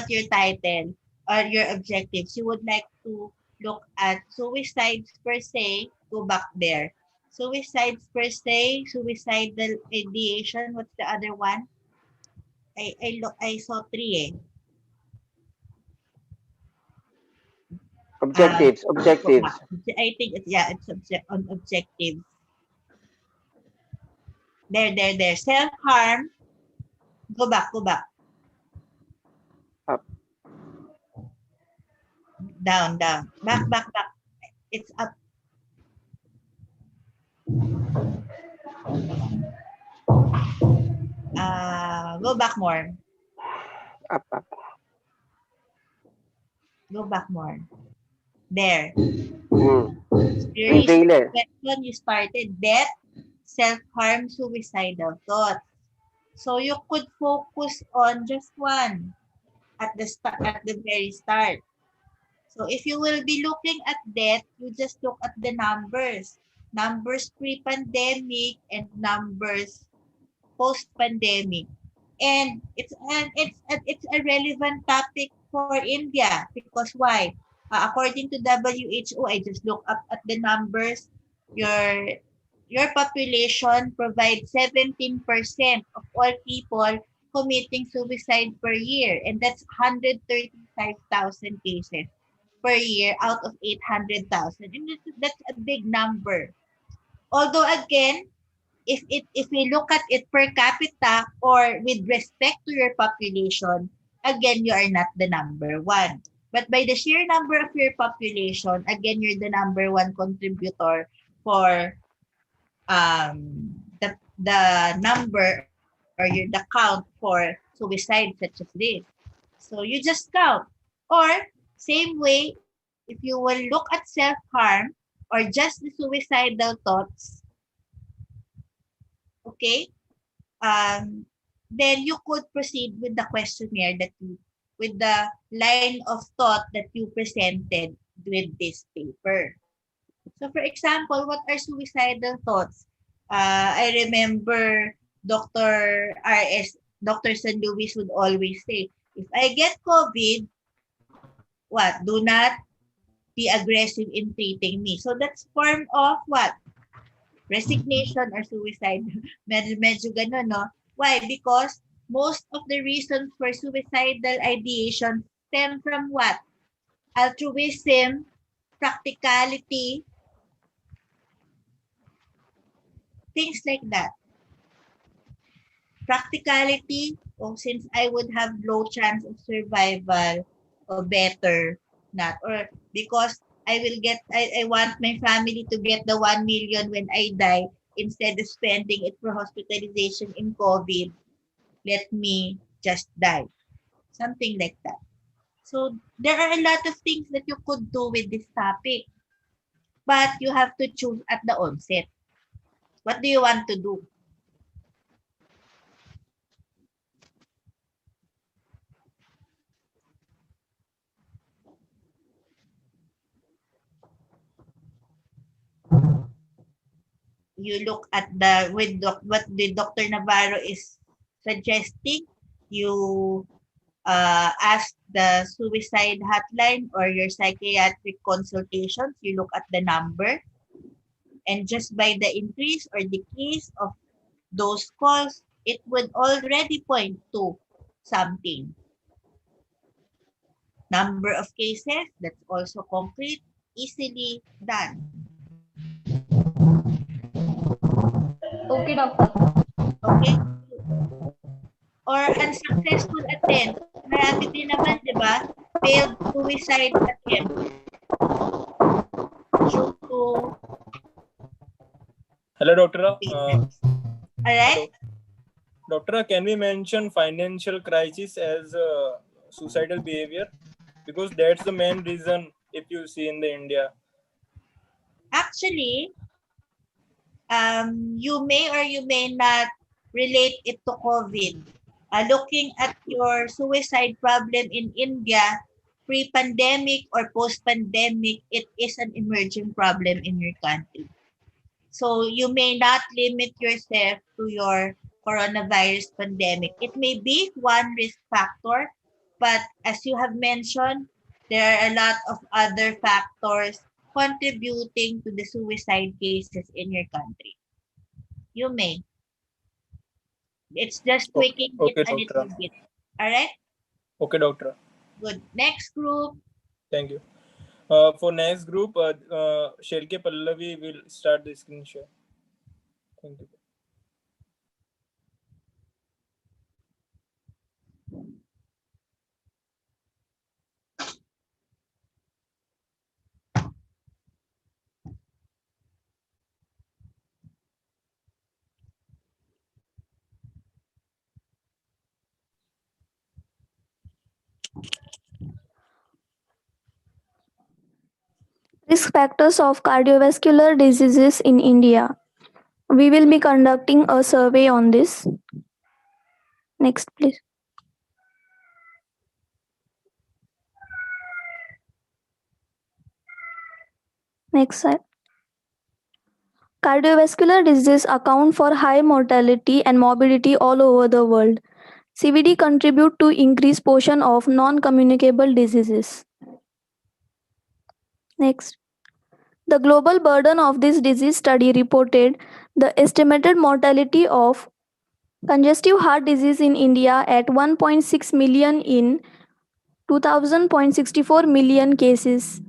your title or your objectives, you would like to look at suicides per se, go back there. Suicides per se, suicidal ideation, what's the other one? I saw three eh. Um, objectives. go back. Objectives. I think it's yeah, it's on objectives. There. Self harm. Go back. Up. Down. Back. It's up. Go back more. Up. Go back more. There. Mm. Your research Prevalent. question, you started death, self-harm, suicidal thoughts. So you could focus on just one at the very start. So if you will be looking at death, you just look at the numbers. Numbers pre-pandemic and numbers post-pandemic. And it's a relevant topic for India because why? According to WHO, I just look up at the numbers. Your your population provides 17% of all people committing suicide per year, and that's 135,000 cases per year out of 800,000, and that's a big number. Although again, if we look at it per capita or with respect to your population, again you are not the number one. But by the sheer number of your population, again you're the number one contributor for the number or the count for suicide such as this. So you just count. Or same way, if you will look at self-harm or just the suicidal thoughts, okay, then you could proceed with the questionnaire with the line of thought that you presented with this paper. So for example, what are suicidal thoughts? I remember Dr. San Luis would always say, if I get COVID, what? Do not be aggressive in treating me. So that's form of what? Resignation or suicide. medyo ganun, no? Why? Because most of the reasons for suicidal ideation stem from what? Altruism, practicality, things like that. Practicality, since I would have low chance of survival or better, not, or because I want my family to get the 1 million when I die instead of spending it for hospitalization in COVID, let me just die. Something like that. So there are a lot of things that you could do with this topic, but you have to choose at the onset. What do you want to do? You look at the what the Dr. Navarro is suggesting. You ask the suicide hotline or your psychiatric consultations. You look at the number, and just by the increase or decrease of those calls, it would already point to something. Number of cases, that's also concrete, easily done. Okay, doctor. Okay? Or unsuccessful attempt. Marami din naman, di ba? Failed suicide attempt due to Hello, doctor. patients. Alright? Hello, doctor. Can we mention financial crisis as suicidal behavior? Because that's the main reason if you see in the India. Actually, you may or you may not relate it to COVID. Looking at your suicide problem in India, pre-pandemic or post-pandemic, it is an emerging problem in your country. So you may not limit yourself to your coronavirus pandemic. It may be one risk factor, but as you have mentioned, there are a lot of other factors contributing to the suicide cases in your country. You may. It's just tweaking it Okay, a doctor. little bit. All right? Okay, doctor. Good. Next group. Thank you. For next group, Shelke Pallavi will start the screen share. Thank you. Risk factors of cardiovascular diseases in India. We will be conducting a survey on this. Next, please. Next slide. Cardiovascular diseases account for high mortality and morbidity all over the world. CVD contribute to increased portion of non-communicable diseases. Next. The global burden of this disease study reported the estimated mortality of congestive heart disease in India at 1.6 million in 2000.64 million cases,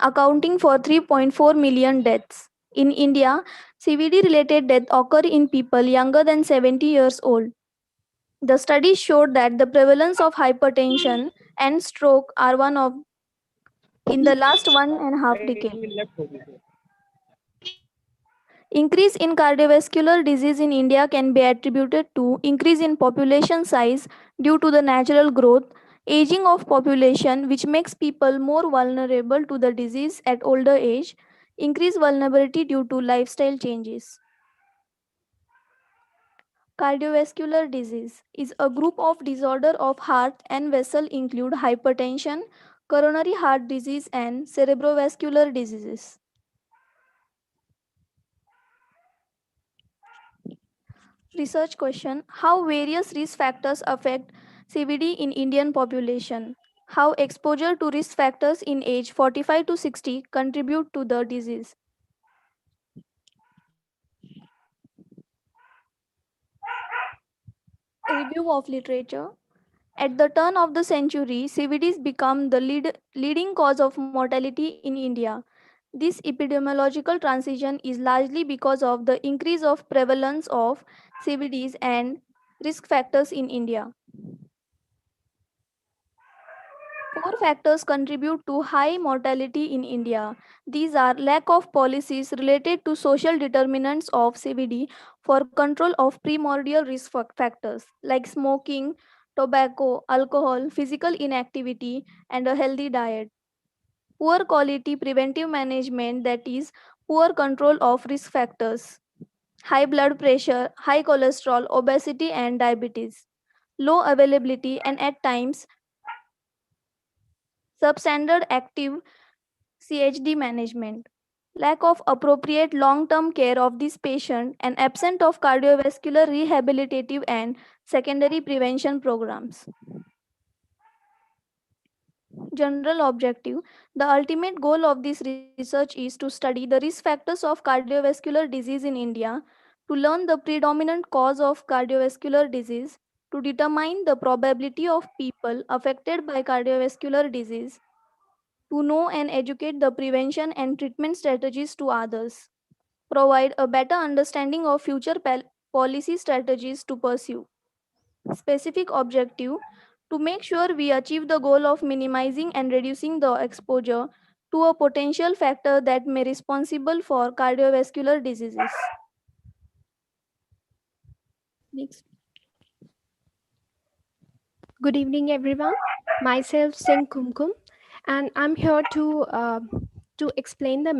accounting for 3.4 million deaths. In India, CVD related deaths occur in people younger than 70 years old. The study showed that the prevalence of hypertension and stroke are one of in the last 1.5 decade. Increase in cardiovascular disease in India can be attributed to increase in population size due to the natural growth, aging of population which makes people more vulnerable to the disease at older age, increased vulnerability due to lifestyle changes. Cardiovascular disease is a group of disorder of heart and vessel include hypertension, coronary heart disease and cerebrovascular diseases. Research question: how various risk factors affect CVD in Indian population? How exposure to risk factors in age 45 to 60 contribute to the disease? Review of literature. At the turn of the century, CVDs become the leading cause of mortality in India. This epidemiological transition is largely because of the increase of prevalence of CVDs and risk factors in India. Four factors contribute to high mortality in India. These are lack of policies related to social determinants of CVD for control of primordial risk factors like smoking, tobacco, alcohol, physical inactivity, and a healthy diet. Poor quality preventive management, that is, poor control of risk factors, high blood pressure, high cholesterol, obesity, and diabetes. Low availability and at times substandard active CHD management, lack of appropriate long term care of this patient, and absence of cardiovascular rehabilitative and secondary prevention programs. General objective: the ultimate goal of this research is to study the risk factors of cardiovascular disease in India, to learn the predominant cause of cardiovascular disease, to determine the probability of people affected by cardiovascular disease, to know and educate the prevention and treatment strategies to others, provide a better understanding of future policy strategies to pursue. Specific objective: to make sure we achieve the goal of minimizing and reducing the exposure to a potential factor that may be responsible for cardiovascular diseases. Next. Good evening, everyone. Myself, Singh Kumkum, and I'm here to explain the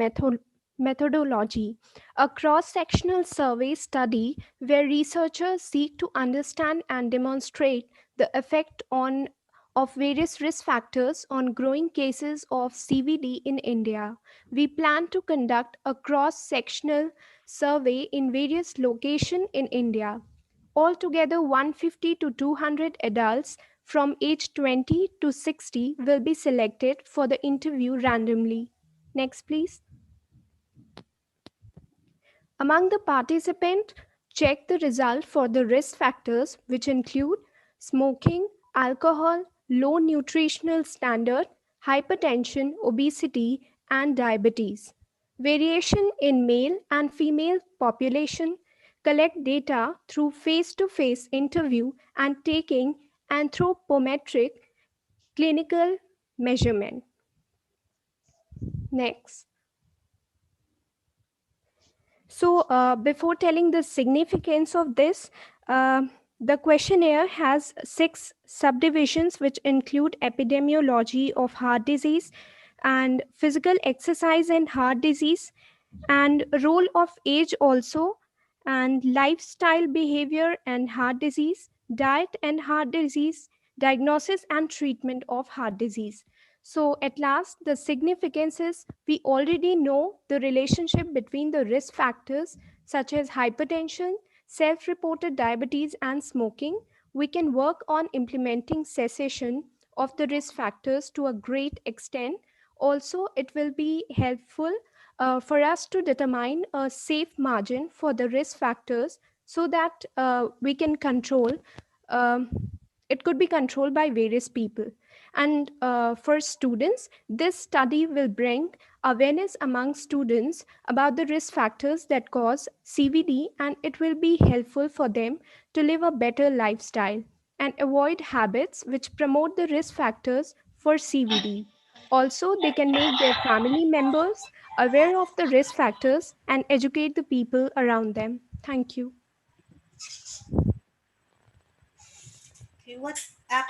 methodology, a cross-sectional survey study where researchers seek to understand and demonstrate the effect on of various risk factors on growing cases of CVD in India. We plan to conduct a cross-sectional survey in various locations in India. Altogether, 150 to 200 adults from age 20 to 60 will be selected for the interview randomly. Next, please. Among the participants, check the result for the risk factors, which include smoking, alcohol, low nutritional standard, hypertension, obesity, and diabetes. Variation in male and female population. Collect data through face-to-face interview and taking anthropometric clinical measurement. Next. So, before telling the significance of this, the questionnaire has 6 subdivisions, which include epidemiology of heart disease and physical exercise and heart disease, and role of age also, and lifestyle behavior and heart disease, diet and heart disease, diagnosis and treatment of heart disease. So at last, the significance is we already know the relationship between the risk factors such as hypertension, self-reported diabetes, and smoking. We can work on implementing cessation of the risk factors to a great extent. Also, it will be helpful for us to determine a safe margin for the risk factors so that we can control. Um, it could be controlled by various people. And for students, this study will bring awareness among students about the risk factors that cause CVD, and it will be helpful for them to live a better lifestyle and avoid habits which promote the risk factors for CVD. Also, they can make their family members aware of the risk factors and educate the people around them. Thank you. Okay, what app?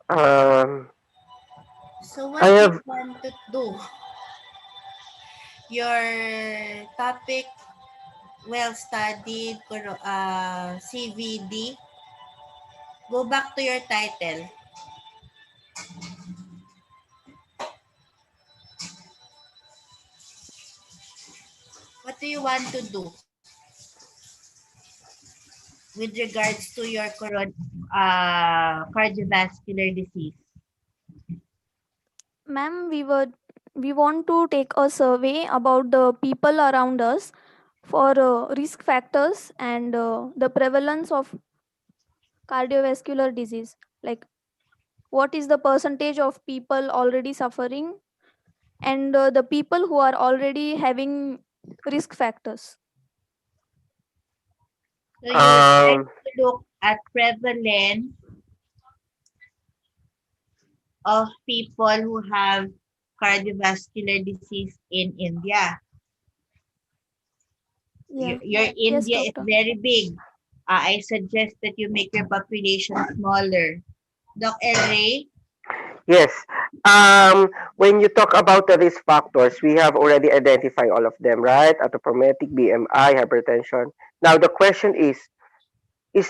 Um, So I what do you have want to do? Your topic, well studied, CVD. Go back to your title. What do you want to do with regards to your cardiovascular disease? Ma'am, we want to take a survey about the people around us for risk factors and the prevalence of cardiovascular disease. Like what is the percentage of people already suffering, and the people who are already having risk factors. So you would like Um, to look at prevalence of people who have cardiovascular disease in India. Yeah. Your Yes, India is doctor. very big. I suggest that you make your population smaller. Doc El Ray, yes. When you talk about the risk factors, we have already identified all of them, right? Autoprometic, BMI, hypertension. Now the question is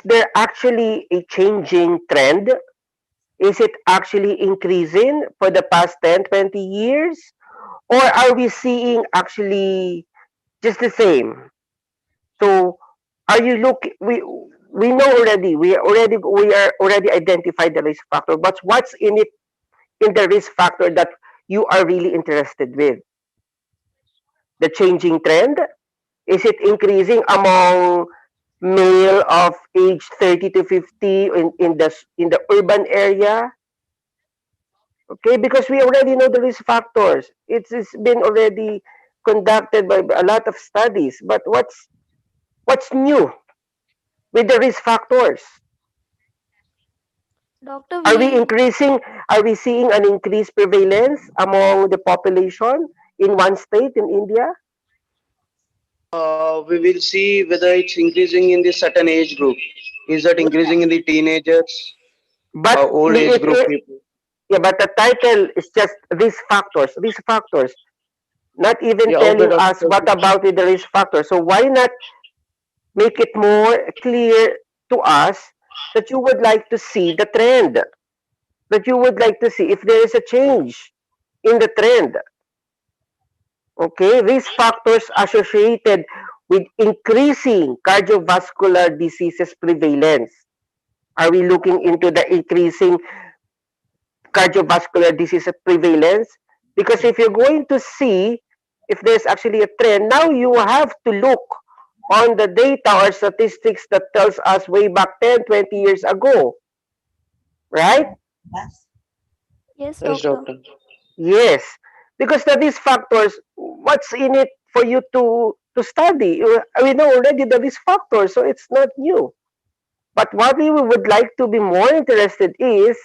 there actually a changing trend? Is it actually increasing for the past 10, 20 years? Or are we seeing actually just the same? So are you look we know already we are already identified the risk factor, but what's in it in the risk factor that you are really interested with? The changing trend? Is it increasing among male of age 30 to 50 in the urban area? Okay, because we already know the risk factors. It's been already conducted by a lot of studies. But what's new with the risk factors? Doctor, Are we we increasing? Are we seeing an increased prevalence among the population in one state in India? We will see whether it's increasing in the certain age group. Is that increasing in the teenagers, But old age group people? yeah, but the title is just risk factors. Risk factors, not even Yeah, okay, telling us doctor. what about with the risk factors. So why not make it more clear to us that you would like to see the trend, that you would like to see if there is a change in the trend. Okay, risk factors associated with increasing cardiovascular diseases prevalence. Are we looking into the increasing cardiovascular disease prevalence? Because if you're going to see if there's actually a trend, now you have to look on the data or statistics that tells us way back 10, 20 years ago, right? yes. yes, Yes, doctor. doctor. Yes, because the risk factors, what's in it for you to study? We know already the risk factors, so it's not new. But what we would like to be more interested is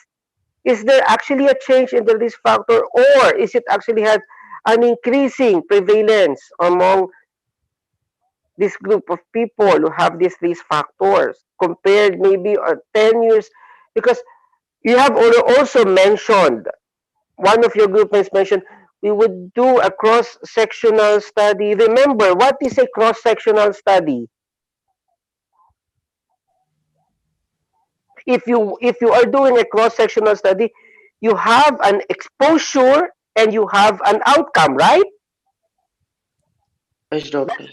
there actually a change in the risk factor, or is it actually had an increasing prevalence among this group of people who have these risk factors compared maybe 10 years? Because you have also mentioned, one of your group mates mentioned, we would do a cross-sectional study. Remember, what is a cross-sectional study? If you are doing a cross-sectional study, you have an exposure and you have an outcome, right? Yes, doctor.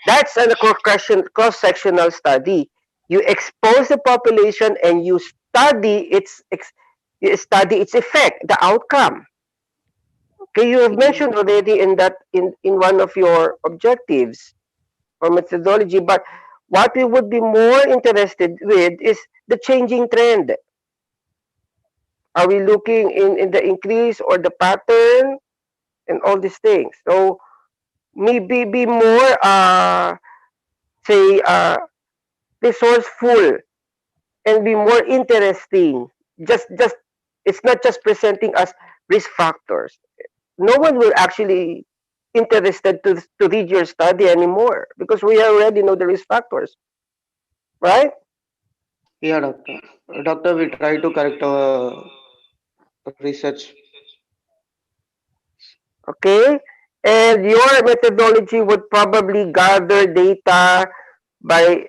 That's a cross-sectional study. You expose the population and you study its effect, the outcome. Okay, you have mentioned already in one of your objectives or methodology, but what we would be more interested with is the changing trend. Are we looking in the increase or the pattern and all these things? So maybe be more say resourceful and be more interesting. Just it's not just presenting us risk factors. No one will actually interested to read your study anymore because we already know the risk factors, right? Yeah, doctor. Doctor, we try to correct our research. Okay, and your methodology would probably gather data by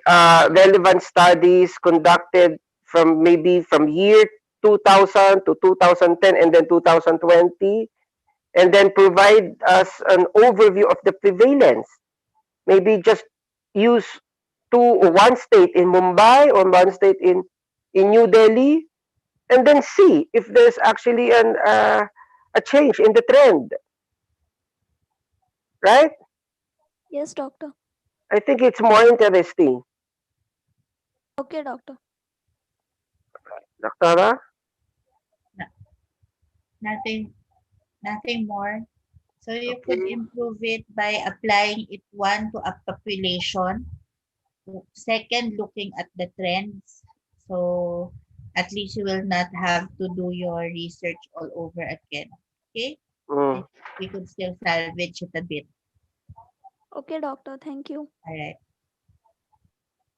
relevant studies conducted from maybe from year 2000 to 2010 and then 2020, and then provide us an overview of the prevalence. Maybe just use one state in Mumbai or one state in New Delhi, and then see if there's actually a change in the trend, right? Yes, doctor. I think it's more interesting. Okay, doctor. Doctora? Nothing, nothing more. So you could Okay. improve it by applying it one to a population. Second, looking at the trends. So at least you will not have to do your research all over again. Okay? I Mm. think we could still salvage it a bit. Okay, doctor. Thank you. All right.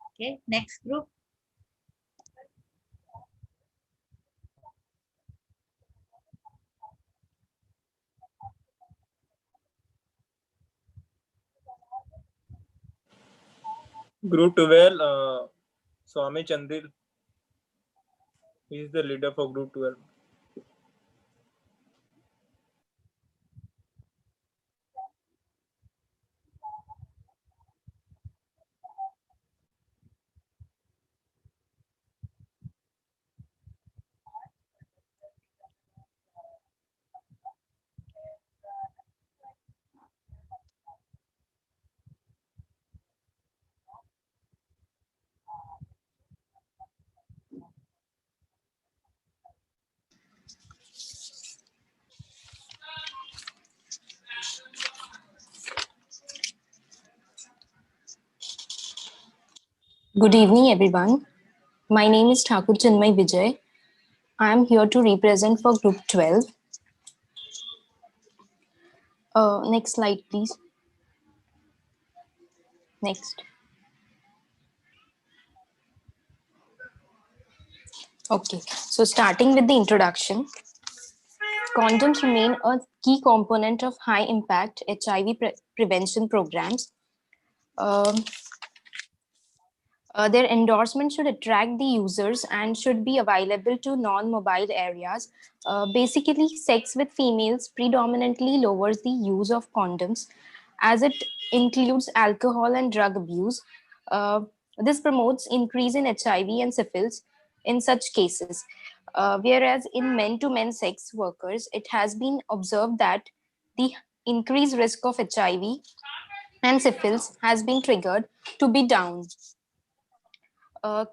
Okay. Next group. Group 12, Swami Chandil. He is the leader for Group 12. Good evening, everyone. My name is Thakur Chinmay Vijay. I am here to represent for Group 12. Next slide, please. Next. Okay, so starting with the introduction, condoms remain a key component of high impact HIV prevention programs. Um, their endorsement should attract the users and should be available to non-mobile areas. Basically, sex with females predominantly lowers the use of condoms as it includes alcohol and drug abuse. Uh, this promotes increase in HIV and syphilis in such cases. Whereas in men-to-men sex workers, it has been observed that the increased risk of HIV and syphilis has been triggered to be down.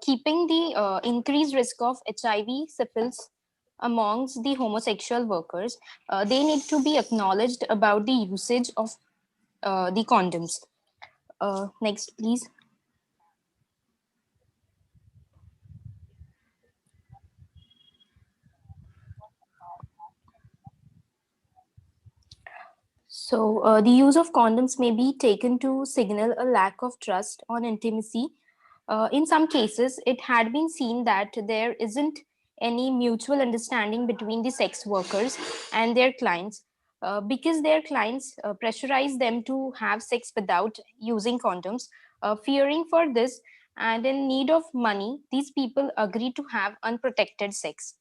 Keeping the increased risk of HIV, syphilis amongst the homosexual workers, they need to be acknowledged about the usage of the condoms. Next, please. So, the use of condoms may be taken to signal a lack of trust on intimacy. In some cases, it had been seen that there isn't any mutual understanding between the sex workers and their clients because their clients pressurize them to have sex without using condoms. Fearing for this and in need of money, these people agree to have unprotected sex.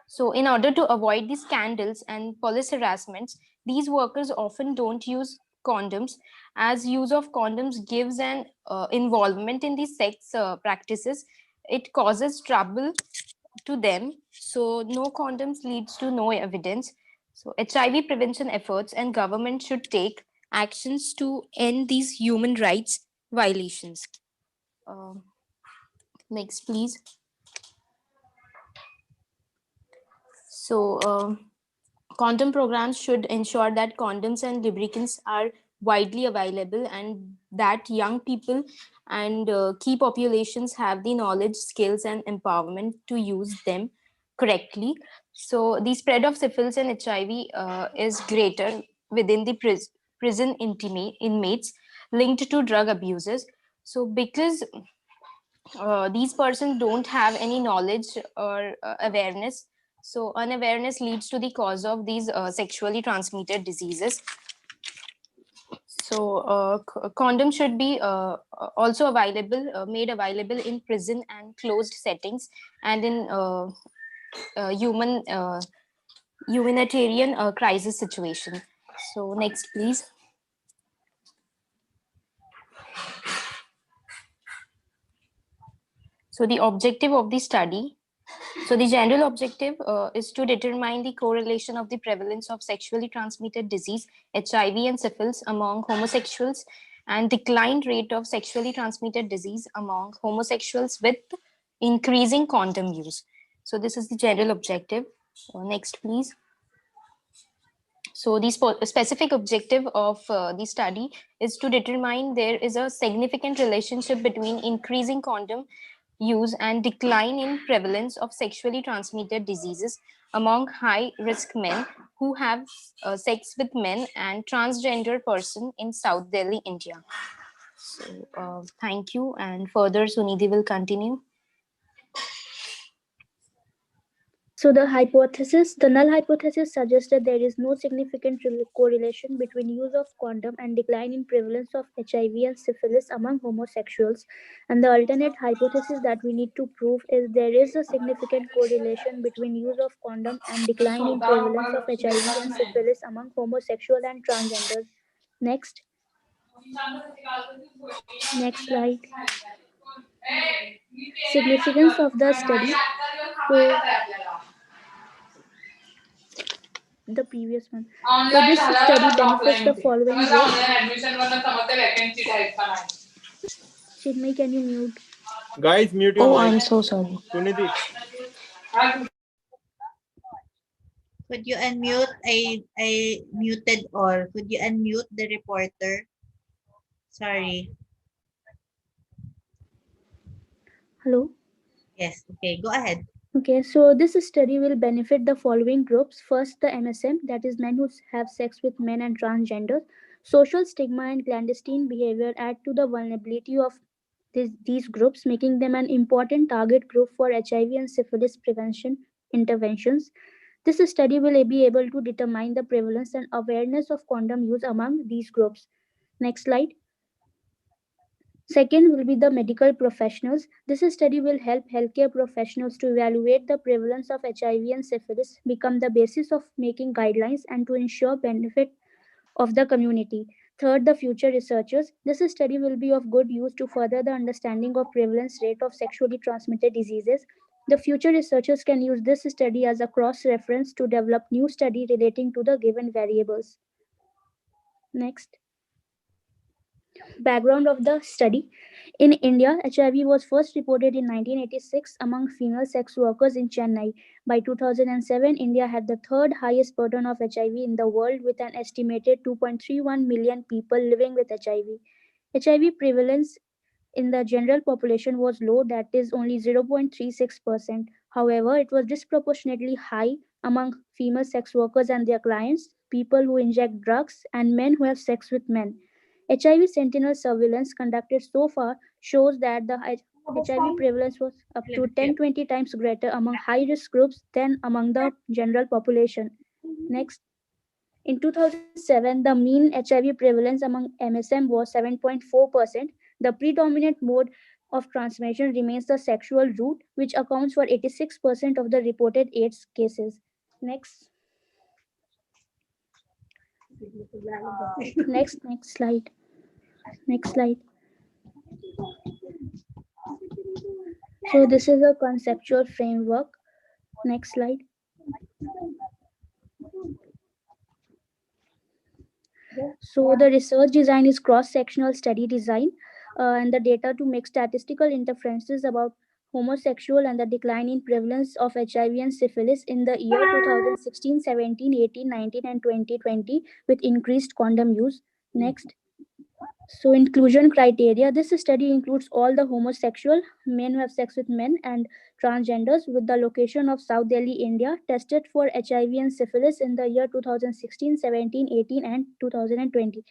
So, in order to avoid these scandals and police harassments, these workers often don't use condoms, as use of condoms gives an involvement in the sex practices. It causes trouble to them. So, no condoms leads to no evidence. So, HIV prevention efforts and government should take actions to end these human rights violations. Um Next, please. So, condom programs should ensure that condoms and lubricants are widely available and that young people and key populations have the knowledge, skills, and empowerment to use them correctly. So, the spread of syphilis and HIV is greater within the prison inmates linked to drug abuses. So, because these persons don't have any knowledge or awareness, so unawareness leads to the cause of these sexually transmitted diseases. So condoms should be also available, made available in prison and closed settings and in humanitarian crisis situation. So next, please. So the objective of the study. So the general objective is to determine the correlation of the prevalence of sexually transmitted disease, HIV and syphilis among homosexuals and declined rate of sexually transmitted disease among homosexuals with increasing condom use. So this is the general objective. Next, please. So the specific objective of the study is to determine there is a significant relationship between increasing condom use and decline in prevalence of sexually transmitted diseases among high risk men who have sex with men and transgender person in South Delhi, India. So thank you, and further Sunidhi will continue. So the null hypothesis suggests that there is no significant correlation between use of condom and decline in prevalence of HIV and syphilis among homosexuals. And the alternate hypothesis that we need to prove is there is a significant correlation between use of condom and decline in prevalence of HIV and syphilis among homosexual and transgenders. Next, next slide. Significance of the study. So the previous one. So this study benefits the following groups. Chinmay, can you mute? Guys, mute your Oh, mic. I'm so sorry. Sunidhi. Could you unmute? I muted all. Could you unmute the reporter? Sorry. Hello? Yes. Okay, go ahead. Okay, so this study will benefit the following groups. First, the MSM, that is men who have sex with men and transgenders. Social stigma and clandestine behavior add to the vulnerability of these groups, making them an important target group for HIV and syphilis prevention interventions. This study will be able to determine the prevalence and awareness of condom use among these groups. Next slide. Second will be the medical professionals. This study will help healthcare professionals to evaluate the prevalence of HIV and syphilis, become the basis of making guidelines, and to ensure benefit of the community. Third, the future researchers. This study will be of good use to further the understanding of prevalence rate of sexually transmitted diseases. The future researchers can use this study as a cross-reference to develop new study relating to the given variables. Next. Background of the study. In India, HIV was first reported in 1986 among female sex workers in Chennai. By 2007, India had the third highest burden of HIV in the world with an estimated 2.31 million people living with HIV. HIV prevalence in the general population was low, that is only 0.36%. However, it was disproportionately high among female sex workers and their clients, people who inject drugs, and men who have sex with men. HIV sentinel surveillance conducted so far shows that the HIV prevalence was up to 10-20 times greater among high risk groups than among the general population. Next. In 2007, the mean HIV prevalence among MSM was 7.4%. The predominant mode of transmission remains the sexual route, which accounts for 86% of the reported AIDS cases. Next. Next slide. Next slide. So this is a conceptual framework. Next slide. So the research design is cross-sectional study design, and the data to make statistical inferences about homosexual and the decline in prevalence of HIV and syphilis in the year 2016, 17, 18, 19, and 2020 with increased condom use. Next. So inclusion criteria. This study includes all the homosexual, men who have sex with men, and transgenders with the location of South Delhi, India, tested for HIV and syphilis in the year 2016, 17, 18, and 2020.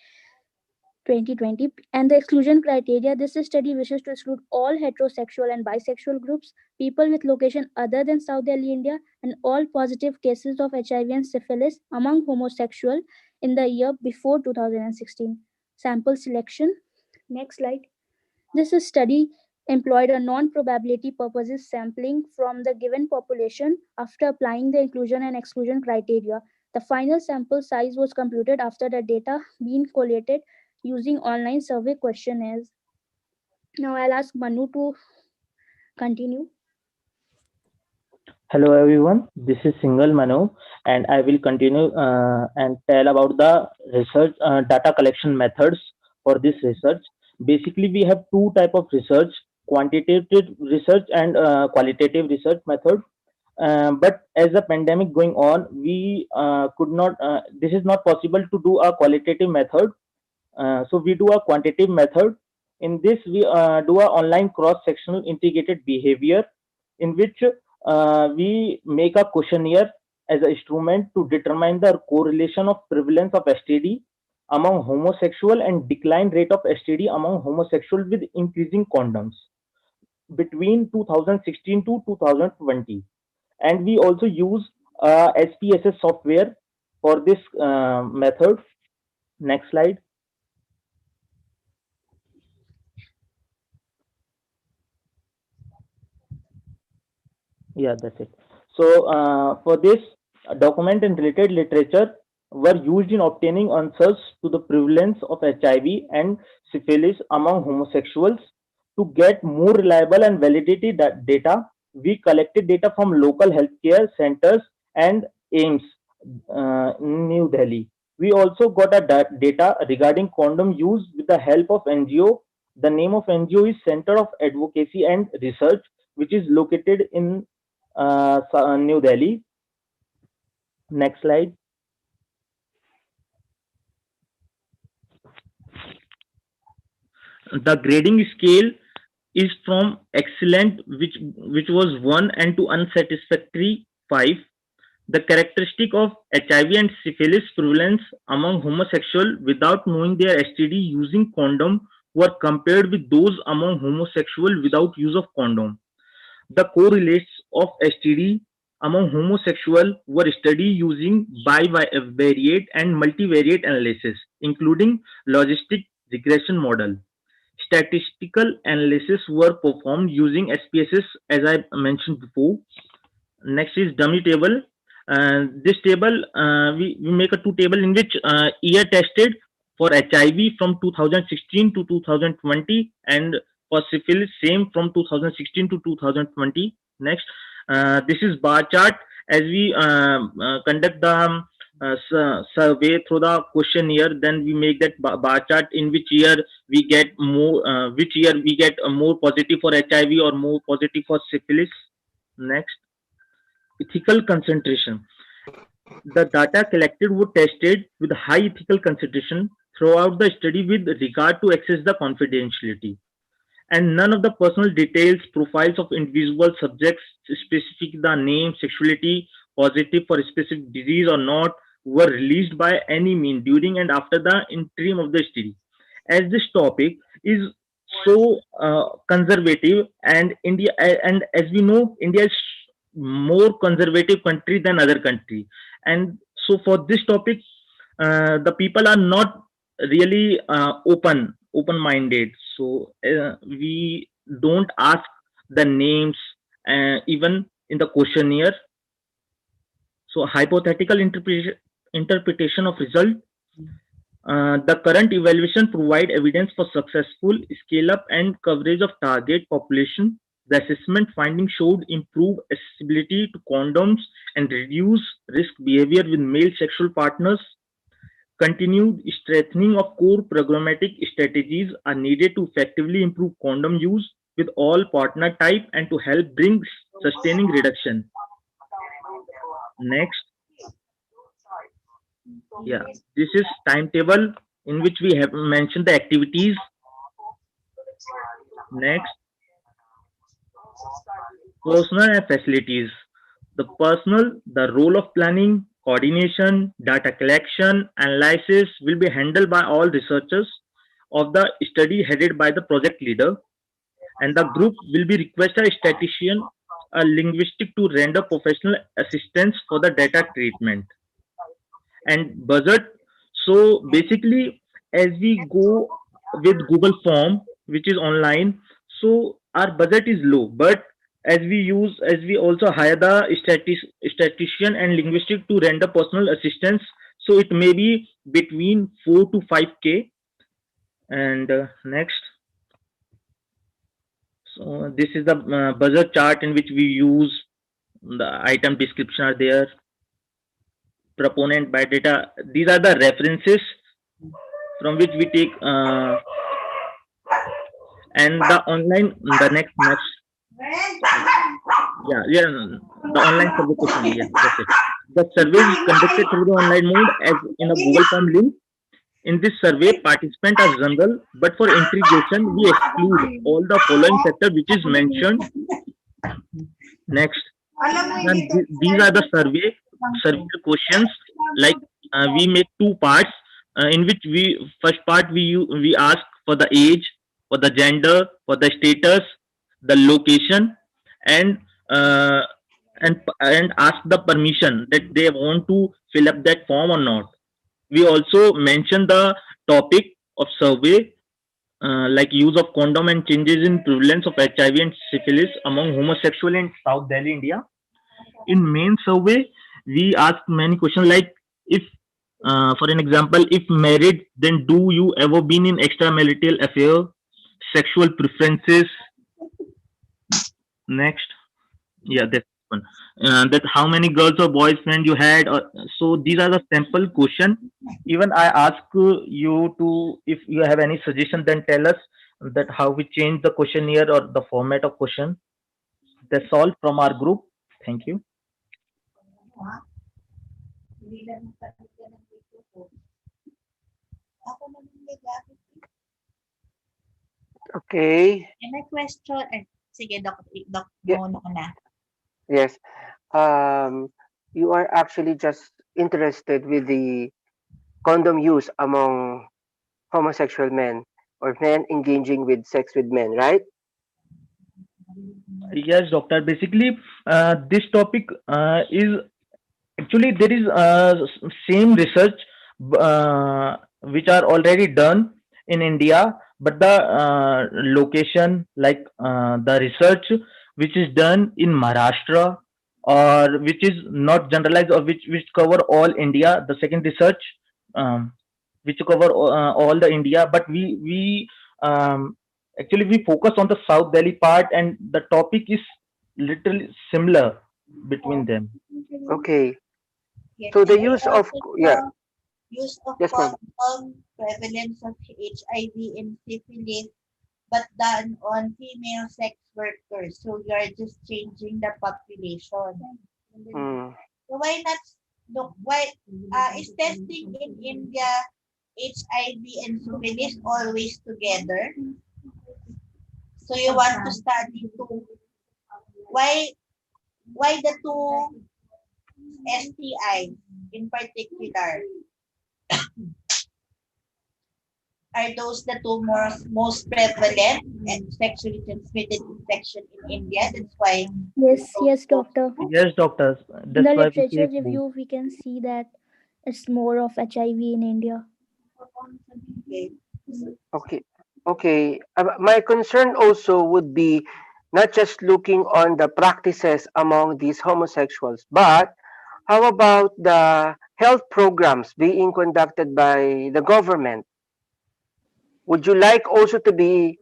2020. And the exclusion criteria. This study wishes to exclude all heterosexual and bisexual groups, people with location other than South Delhi, India, and all positive cases of HIV and syphilis among homosexual in the year before 2016. Sample selection. Next slide. This study employed a non-probability purposes sampling from the given population after applying the inclusion and exclusion criteria. The final sample size was computed after the data being collated using online survey questionnaires. Now I'll ask Manu to continue. Hello everyone, this is Single Manu and I will continue and tell about the research data collection methods for this research. Basically, we have two type of research, quantitative research and qualitative research method. But as the pandemic going on, we could not. This is not possible to do a qualitative method. So we do a quantitative method. In this, we do a online cross-sectional integrated behavior, in which we make a questionnaire as an instrument to determine the correlation of prevalence of STD among homosexual and decline rate of STD among homosexual with increasing condoms between 2016 to 2020. And we also use SPSS software for this method. Next slide. Yeah, that's it. So for this, document and related literature were used in obtaining answers to the prevalence of HIV and syphilis among homosexuals. To get more reliable and validated data, we collected data from local healthcare centers and AIMS, New Delhi. We also got a data regarding condom use with the help of NGO. The name of NGO is Center of Advocacy and Research, which is located in New Delhi. Next slide. The grading scale is from excellent, which was 1, and to unsatisfactory, 5. The characteristic of HIV and syphilis prevalence among homosexual without knowing their STD using condom were compared with those among homosexual without use of condom. The correlates of STD among homosexual were studied using bivariate and multivariate analysis, including logistic regression model. Statistical analysis were performed using SPSS, as I mentioned before. Next is dummy table. This table, we make a two table in which year tested for HIV from 2016 to 2020, and for syphilis same from 2016 to 2020. Next, this is bar chart as we conduct the survey through the questionnaire. Then we make that bar chart in which year we get more, which year we get more positive for HIV or more positive for syphilis. Next, ethical concentration. The data collected were tested with high ethical concentration throughout the study with regard to access the confidentiality. And none of the personal details, profiles of individual subjects, specific the name, sexuality, positive for a specific disease or not, were released by any mean during and after the interim of the study. As this topic is so conservative, and India, and as we know, India is more conservative country than other country, and so for this topic, the people are not really open minded. So we don't ask the names even in the questionnaire. So hypothetical interpretation of result. The current evaluation provide evidence for successful scale up and coverage of target population. The assessment findings showed improved accessibility to condoms and reduce risk behavior with male sexual partners. Continued strengthening of core programmatic strategies are needed to effectively improve condom use with all partner type and to help bring sustaining reduction. Next, yeah, this is timetable in which we have mentioned the activities. Next, personnel and facilities. The role of planning, coordination, data collection, analysis will be handled by all researchers of the study headed by the project leader, and the group will be requested a statistician, a linguistic to render professional assistance for the data treatment. And budget. So basically, as we go with Google Form, which is online, so our budget is low, but as we also hire the statistician and linguistic to render personal assistance, so it may be between 4 to 5K. And next, so this is the budget chart in which we use the item description are there, proponent by data. These are the references from which we take, and the online, the next Yeah, yeah, the online survey question. Yeah, that's it. The survey is conducted through the online mode as in a Google Form link. In this survey, participants are general, but for integration, we exclude all the following factor which is mentioned next. And these are the survey questions. Like we make two parts in which we first part we ask for the age, for the gender, for the status, the location, and uh, and ask the permission that they want to fill up that form or not. We also mention the topic of survey, like use of condom and changes in prevalence of HIV and syphilis among homosexual in South Delhi, India. In main survey, we ask many questions like if, for an example, if married, then do you ever been in extramarital affair, sexual preferences. Next, yeah, that's one. That how many girls or boys friend you had. So these are the sample question. Even I ask you to, if you have any suggestion, then tell us that how we change the questionnaire or the format of question. That's all from our group. Thank you. Okay. And my question, sige, Doc, Yeah. no ka na. Yes. Um, you are actually just interested with the condom use among homosexual men or men engaging with sex with men, right? Yes, doctor. Basically, this topic is actually there is same research which are already done in India, but the location, like the research which is done in Maharashtra or which is not generalized or which cover all India. The second research um, which cover all the India, but we actually we focus on the South Delhi part, and the topic is literally similar between them. Okay. Yes, So and the use I of also yeah, saw use of yes, ma'am. condom, prevalence of HIV and syphilis, but done on female sex workers. So you are just changing the population. Mm. So why not look why is testing in India HIV and syphilis always together? So you want to study two. Why why the two STI in particular? Are those the two most prevalent and sexually transmitted infection in India? That's why Yes, yes, those doctor. two. Yes, doctors. In That's the why we literature take both. review, we can see that it's more of HIV in India. Okay. Okay. Okay. My concern also would be not just looking on the practices among these homosexuals, but how about the health programs being conducted by the government? Would you like also to be,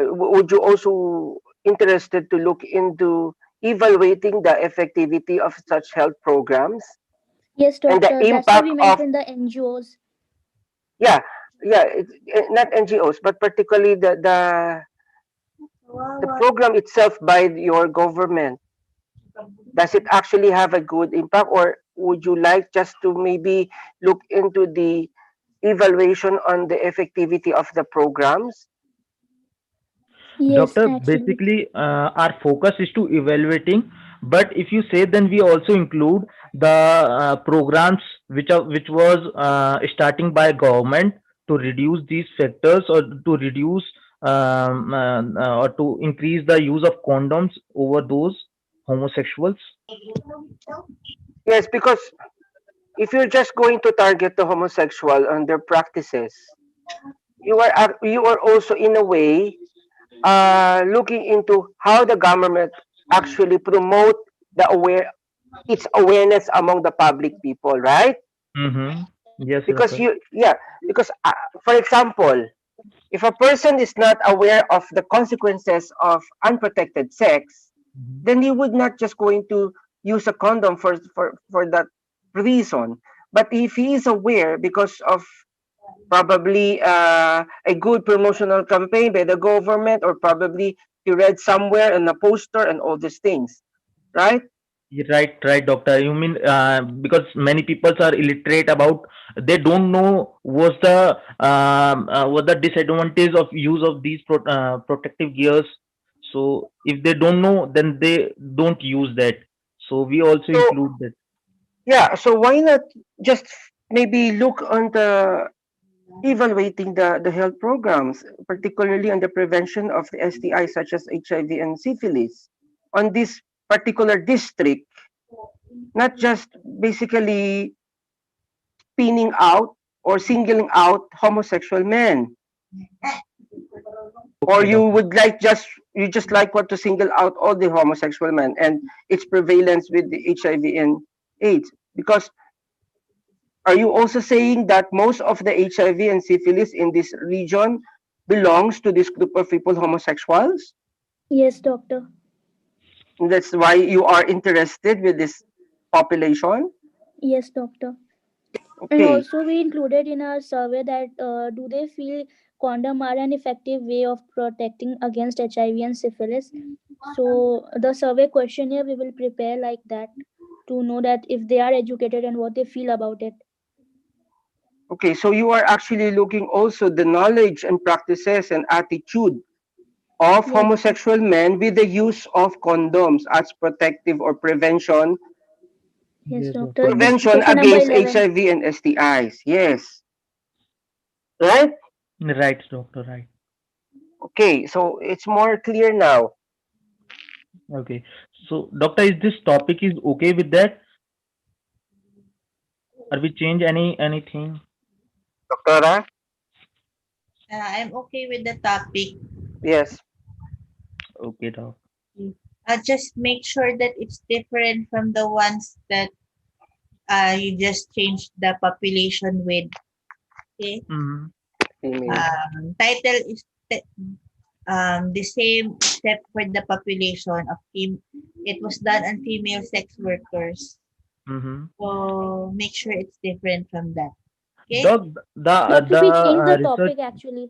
would you also interested to look into evaluating the effectivity of such health programs Yes, and the doctor. That's why impact we of, mentioned the NGOs. yeah, yeah, not NGOs, but particularly the program itself by your government? Does it actually have a good impact, or would you like just to maybe look into the evaluation on the effectivity of the programs? Yes, Doctor, actually. basically, our focus is to evaluating. But if you say, then we also include the programs which was starting by government to reduce these factors or to reduce or to increase the use of condoms over those homosexuals. Yes, because if you're just going to target the homosexual and their practices, you are also in a way looking into how the government actually promote its awareness among the public people, right? Mm-hmm. Yes, Because doctor. because for example, if a person is not aware of the consequences of unprotected sex, then you would not just going to use a condom for that reason. But if he is aware because of probably a good promotional campaign by the government, or probably he read somewhere in a poster and all these things, right? Right, doctor. You mean because many people are illiterate about, they don't know what the disadvantage of use of these protective gears. So if they don't know, then they don't use that. So we also So include that. yeah, so why not just maybe look on the evaluating the health programs, particularly on the prevention of the STI such as HIV and syphilis on this particular district, not just basically pinning out or singling out homosexual men. Or Okay, you doctor. would like just you just like want to single out all the homosexual men and its prevalence with the HIV and AIDS. Because are you also saying that most of the HIV and syphilis in this region belongs to this group of people, homosexuals? Yes, doctor. And that's why you are interested with this population? Yes, doctor. And Okay. also, we included in our survey that do they feel condom are an effective way of protecting against HIV and syphilis? So the survey questionnaire we will prepare like that to know that if they are educated and what they feel about it. Okay, so you are actually looking also the knowledge and practices and attitude of Yes, homosexual men with the use of condoms as protective or yes, Yes, doctor. doctor. This prevention question number against 11. HIV and STIs. Yes. Right? Right, doctor. Right. Okay, so it's more clear now. Okay. So, doctor, is this topic is okay with that? Or we change anything? Doctora? I'm okay with the topic. Yes. Okay, doc. Just make sure that it's different from the ones that you just changed the population with. Okay. Mm-hmm. Female. Title is the same except for the population of it was done on female sex workers. Mm-hmm. So make sure it's different from that. Okay. Doc, Doctor, we changed the topic actually.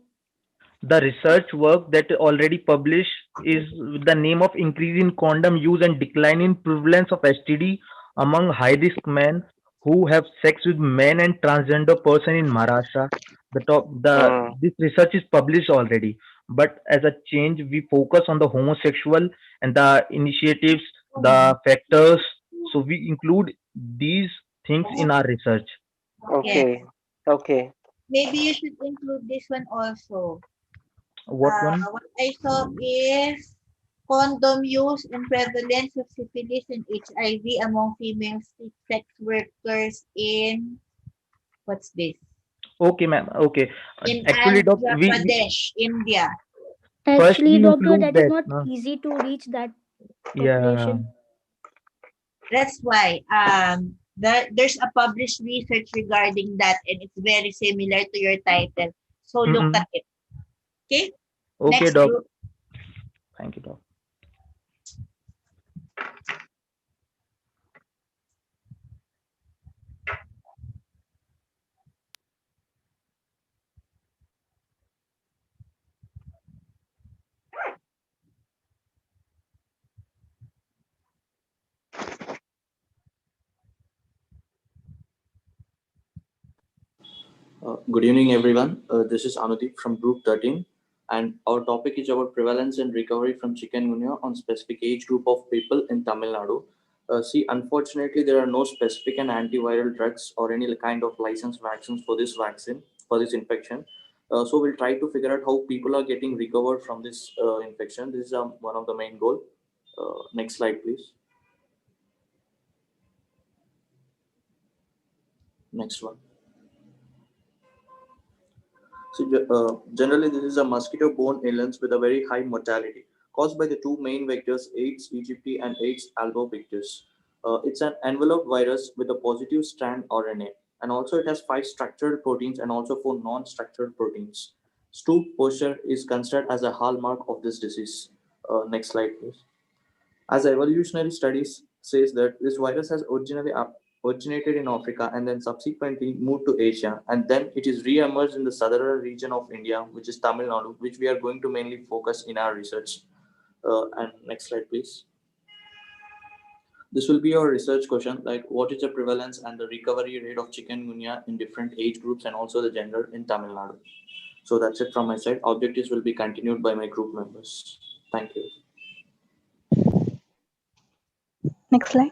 the research work that already published is with the name of increase in condom use and decline in prevalence of STD among high risk men who have sex with men and transgender person in Maharashtra. The Mm. this research is published already, but as a change, we focus on the homosexual and the initiatives, the factors. So we include these things in our research. Yes. Okay. Okay. Maybe you should include this one also. What one? What I saw is condom use and prevalence of syphilis and HIV among female sex workers in what's this? Okay, ma'am. Okay. In Actually, doc, we Pradesh, India. first Actually, we doctor, include that is that. not No? easy to reach that Yeah. population. That's why there's a published research regarding that and it's very similar to your title. So look Mm-mm. at it. Okay? Okay, Next doc. group. Thank you, doc. Good evening, everyone. This is Anudeep from Group 13, and our topic is about prevalence and recovery from chikungunya on specific age group of people in Tamil Nadu. Unfortunately, there are no specific and antiviral drugs or any kind of licensed vaccines for this vaccine for this infection. So we'll try to figure out how people are getting recovered from this infection. This is one of the main goal. Next slide, please. Next one. Generally, this is a mosquito-borne illness with a very high mortality caused by the two main vectors, Aedes aegypti and Aedes albopictus. It's an envelope virus with a positive strand RNA, and also it has 5 structured proteins and also 4 non-structured proteins. Stoop posture is considered as a hallmark of this disease. Next slide, please. As evolutionary studies says that this virus has originally originated in Africa and then subsequently moved to Asia, and then it is re-emerged in the southern region of India, which is Tamil Nadu, which we are going to mainly focus in our research. And next slide, please. This will be your research question, like what is the prevalence and the recovery rate of chikungunya in different age groups and also the gender in Tamil Nadu. So that's it from my side. Objectives will be continued by my group members. Thank you. Next slide.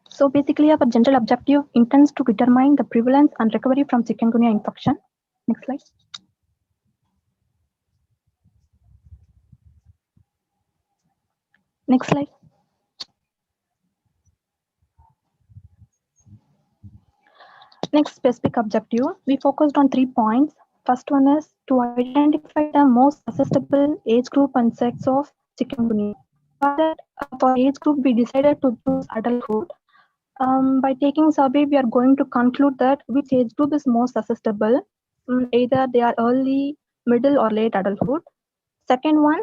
So basically, our general objective intends to determine the prevalence and recovery from chikungunya infection. Next slide. Next slide. Next specific objective, we focused on 3 points. First one is to identify the most susceptible age group and sex of chikungunya. For that, for age group, we decided to choose adulthood. By taking survey, we are going to conclude that which age group is most susceptible. Either they are early, middle, or late adulthood. Second one,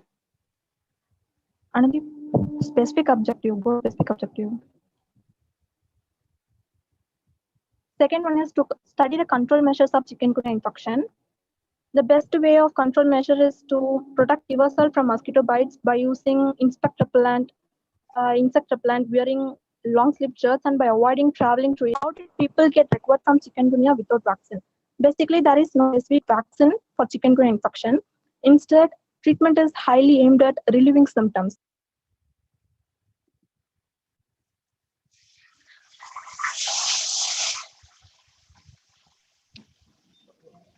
another specific objective, go specific objective. Second one is to study the control measures of chikungunya infection. The best way of control measure is to protect yourself from mosquito bites by using insect repellent, wearing long sleeve shirts, and by avoiding traveling to. How did people get recovered from chikungunya without vaccine? Basically, there is no specific vaccine for chikungunya infection. Instead, treatment is highly aimed at relieving symptoms.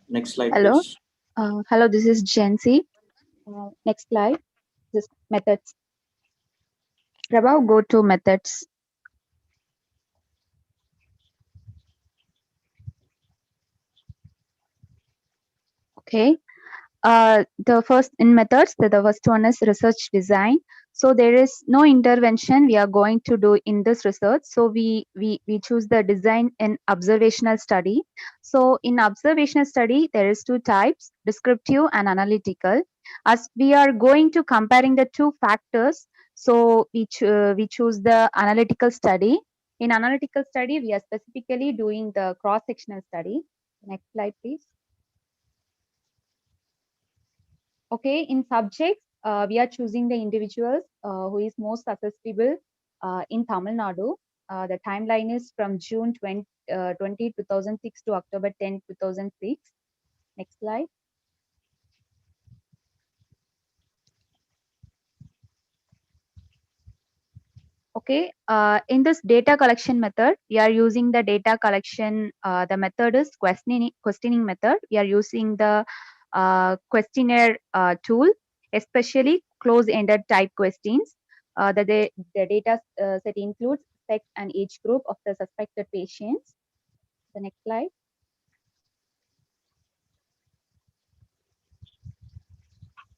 Next slide, Hello. please. Hello, this is Jency. Next slide. This methods. Prabha, go to methods. Okay. The first in methods, the first one is research design. So there is no intervention we are going to do in this research. So we choose the design in observational study. So in observational study, there is 2 types, descriptive and analytical. As we are going to comparing the 2 factors, so we choose the analytical study. In analytical study, we are specifically doing the cross-sectional study. Next slide, please. Okay, in subjects, we are choosing the individuals who is most susceptible in Tamil Nadu. The timeline is from June 20, 2006 to October 10, 2006. Next slide. Okay, in this data collection method, we are using the data collection. The method is questioning method. We are using the questionnaire tool, especially close-ended type questions. The data set includes sex and age group of the suspected patients. The next slide.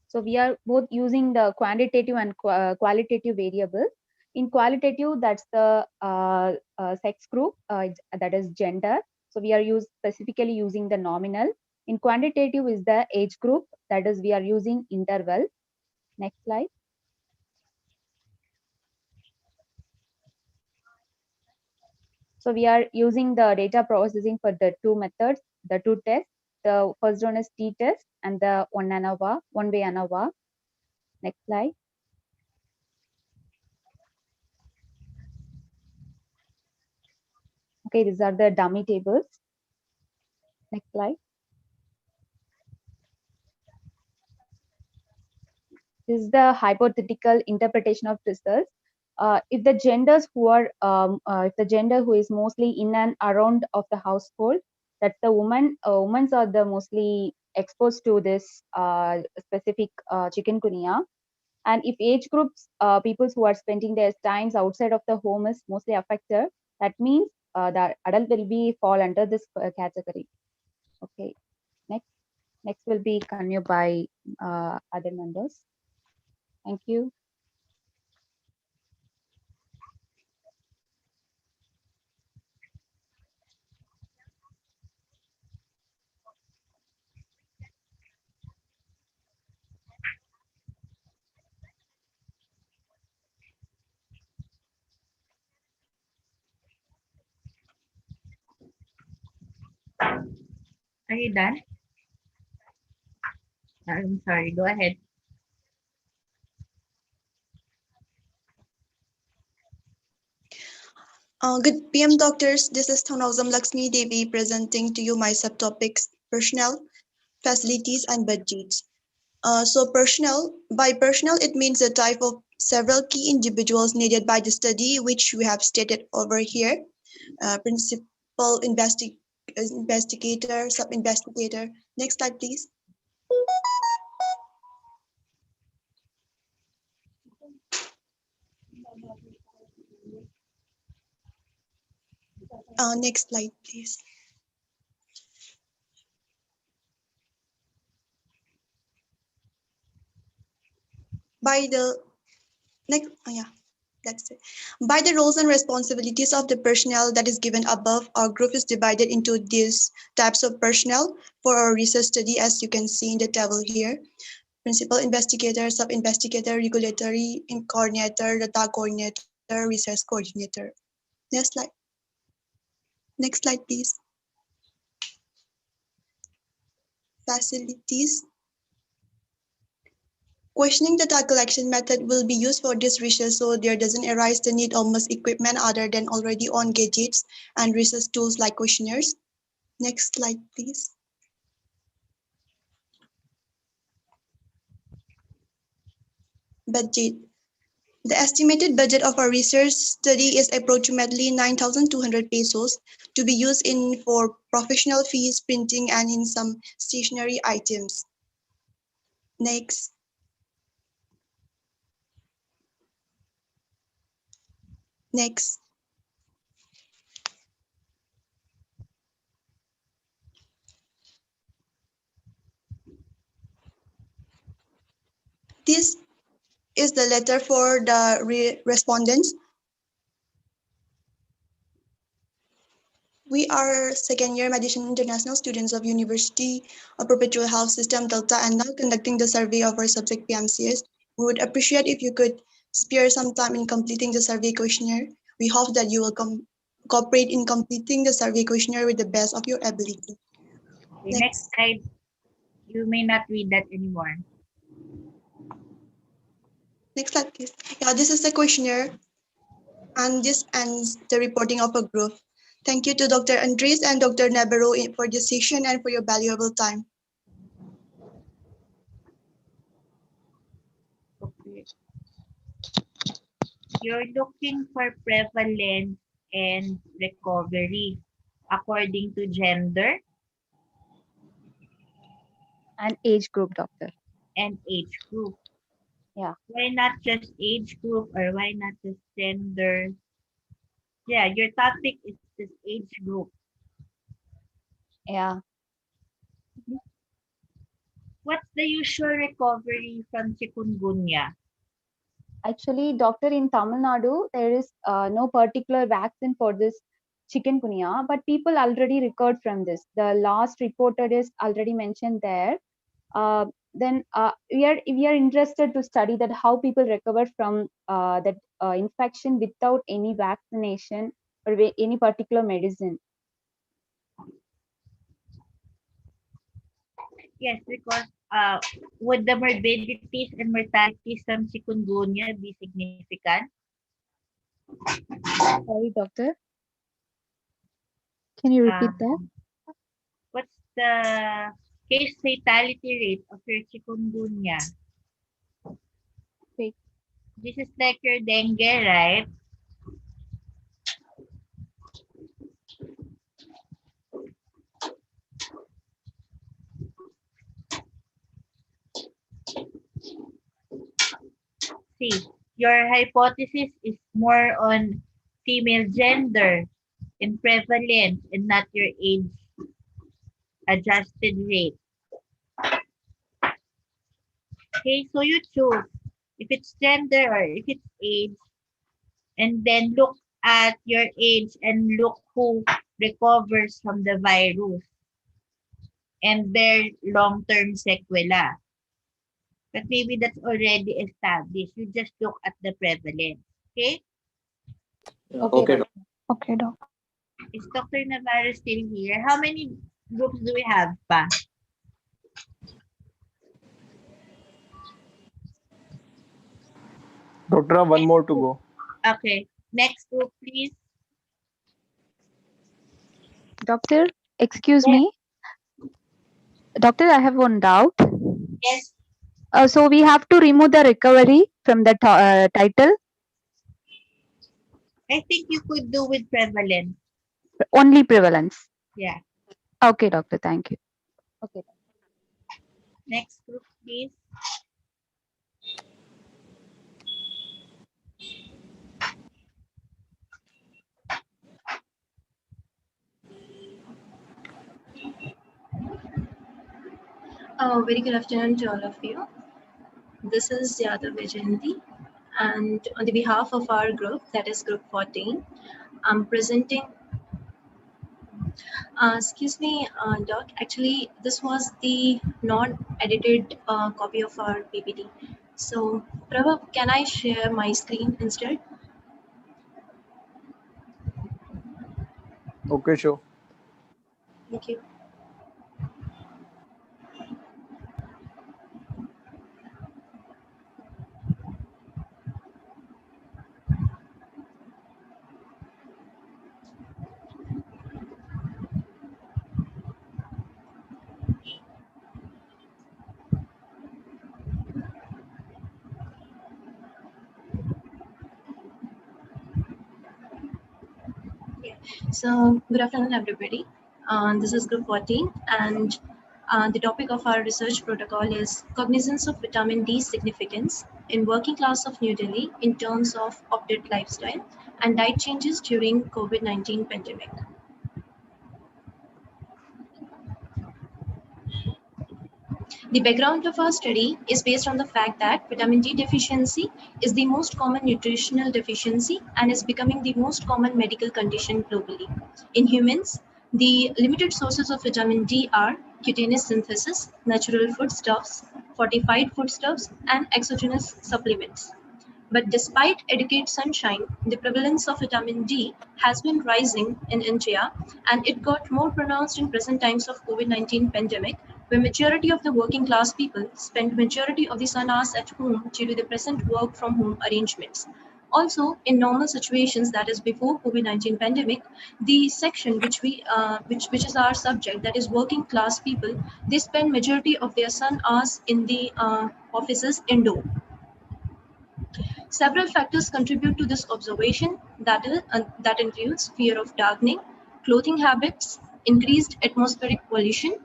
So we are both using the quantitative and qualitative variables. In qualitative, that's the sex group, that is gender. So we are specifically using the nominal. In quantitative is the age group, that is we are using interval. Next slide. So we are using the data processing for the 2 methods, the 2 tests. The first one is t-test and the one way ANOVA. Next slide. Okay, these are the dummy tables. Next slide. This is the hypothetical interpretation of results. If the genders who are, if the gender who is mostly in and around of the household, that's the woman. Women are the mostly exposed to this specific chikungunya. And if age groups, people who are spending their times outside of the home is mostly affected, that means the adult will be fall under this category. Okay, next will be continued by other members. Thank you. Are you done? I'm sorry, go ahead. Good PM doctors, this is Thanawzam Lakshmi Devi presenting to you my subtopics personnel, facilities and budgets. So by personnel it means the type of several key individuals needed by the study which we have stated over here. Principal investigator, sub-investigator. Next slide please. Next slide please. By the next, that's it. By the roles and responsibilities of the personnel that is given above, our group is divided into these types of personnel for our research study, as you can see in the table here. Principal investigator, sub-investigator, regulatory coordinator, data coordinator, research coordinator. Next slide. Next slide, please. Facilities. Questioning data collection method will be used for this research so there doesn't arise the need of much equipment other than already on gadgets and research tools like questionnaires. Next slide, please. Budget. The estimated budget of our research study is approximately 9,200 pesos to be used for professional fees, printing, and in some stationery items. Next. Next. This is the letter for the respondents. We are second-year Medicine International students of University of Perpetual Health System Delta and now conducting the survey of our subject PMCH. We would appreciate if you could spare some time in completing the survey questionnaire. We hope that you will cooperate in completing the survey questionnaire with the best of your ability. Okay, next slide. You may not read that anymore. Next slide, please. Yeah, this is the questionnaire. And this ends the reporting of a group. Thank you to Dr. Andres and Dr. Navarro for this session and for your valuable time. Okay. You're looking for prevalence and recovery according to gender And age group, doctor. and age group. Yeah. Why not just age group or why not just gender? Yeah, your topic is this age group. Yeah. What's the usual recovery from chikungunya? Actually, doctor, in Tamil Nadu, there is no particular vaccine for this chikungunya, but people already recovered from this. The last reported is already mentioned there. Then we are interested to study that how people recover from that infection without any vaccination or any particular medicine. Yes, because would the morbidities and mortalities from chikungunya be significant? Sorry, doctor. Can you repeat that? What's the case fatality rate of your chikungunya? Wait. This is like your dengue, right? See, your hypothesis is more on female gender and prevalence and not your age adjusted rate. Okay, so you choose if it's gender or if it's age, and then look at your age and look who recovers from the virus and their long-term sequela. But maybe that's already established. You just look at the prevalence. Okay? Okay. Okay, doc. Is Dr. Navarro still here? How many groups do we have pa? Doctor, one more to go. Okay. Next group, please. Doctor, excuse Yes. me. Doctor, I have one doubt. Yes. So we have to remove the recovery from the title. I think you could do with prevalence. Only prevalence. Yeah. Okay, doctor. Thank you. Okay. Next group, please. Very good afternoon to all of you. This is Yadav Vijayanti, and on the behalf of our group, that is Group 14, I'm presenting. Excuse me, Doc. Actually, this was the non-edited copy of our PPT. So, Prabha, can I share my screen instead? Okay, sure. Thank you. So, good afternoon, everybody. This is Group 14, and the topic of our research protocol is cognizance of vitamin D significance in working class of New Delhi in terms of opted lifestyle and diet changes during COVID-19 pandemic. The background of our study is based on the fact that vitamin D deficiency is the most common nutritional deficiency and is becoming the most common medical condition globally. In humans, the limited sources of vitamin D are cutaneous synthesis, natural foodstuffs, fortified foodstuffs, and exogenous supplements. But despite adequate sunshine, the prevalence of vitamin D has been rising in India, and it got more pronounced in present times of COVID-19 pandemic, where majority of the working class people spend majority of the sun hours at home due to the present work from home arrangements. Also, in normal situations, that is before COVID-19 pandemic, the section which is our subject, that is working class people, they spend majority of their sun hours in the offices indoor. Several factors contribute to this observation, that includes fear of darkening, clothing habits, increased atmospheric pollution,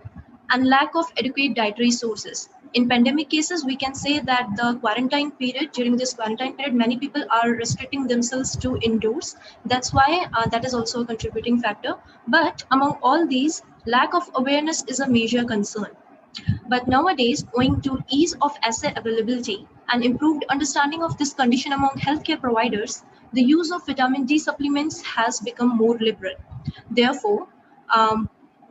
and lack of adequate dietary sources. In pandemic cases, we can say that during this quarantine period, many people are restricting themselves to indoors. That's why that is also a contributing factor. But among all these, lack of awareness is a major concern. But nowadays, owing to ease of assay availability and improved understanding of this condition among healthcare providers, the use of vitamin D supplements has become more liberal. Therefore,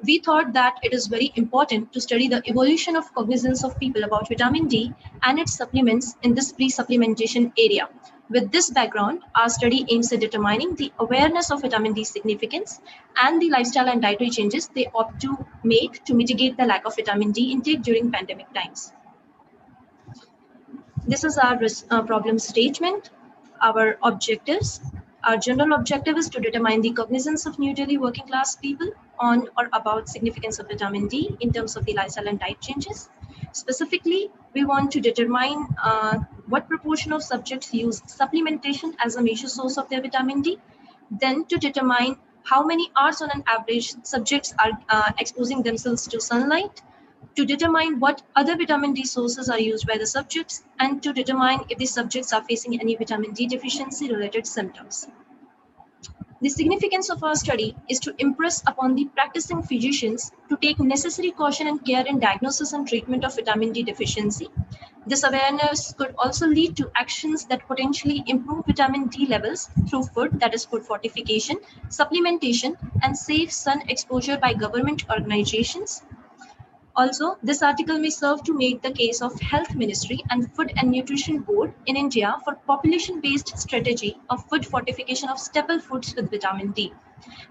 we thought that it is very important to study the evolution of cognizance of people about vitamin D and its supplements in this pre-supplementation area. With this background, our study aims at determining the awareness of vitamin D significance and the lifestyle and dietary changes they opt to make to mitigate the lack of vitamin D intake during pandemic times. This is our problem statement, our objectives. Our general objective is to determine the cognizance of New Delhi working class people on or about significance of vitamin D in terms of the lifestyle and diet changes. Specifically, we want to determine what proportion of subjects use supplementation as a major source of their vitamin D, then to determine how many hours on an average subjects are exposing themselves to sunlight, to determine what other vitamin D sources are used by the subjects, and to determine if the subjects are facing any vitamin D deficiency related symptoms. The significance of our study is to impress upon the practicing physicians to take necessary caution and care in diagnosis and treatment of vitamin D deficiency. This awareness could also lead to actions that potentially improve vitamin D levels through food, that is food fortification, supplementation, and safe sun exposure by government organizations. Also, this article may serve to make the case of Health Ministry and Food and Nutrition Board in India for population-based strategy of food fortification of staple foods with vitamin D.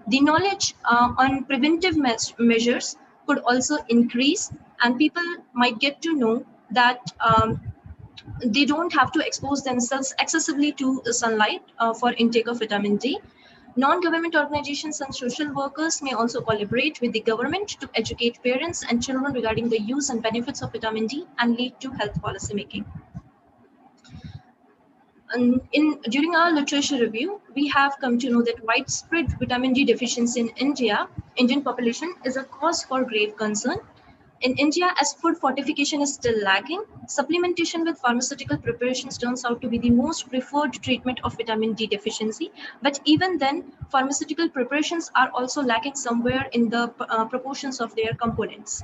The knowledge on preventive measures could also increase, and people might get to know that they don't have to expose themselves excessively to the sunlight for intake of vitamin D. Non-government organizations and social workers may also collaborate with the government to educate parents and children regarding the use and benefits of vitamin D and lead to health policy making. And during our literature review, we have come to know that widespread vitamin D deficiency in Indian population is a cause for grave concern. In India, as food fortification is still lacking, supplementation with pharmaceutical preparations turns out to be the most preferred treatment of vitamin D deficiency. But even then, pharmaceutical preparations are also lacking somewhere in the proportions of their components.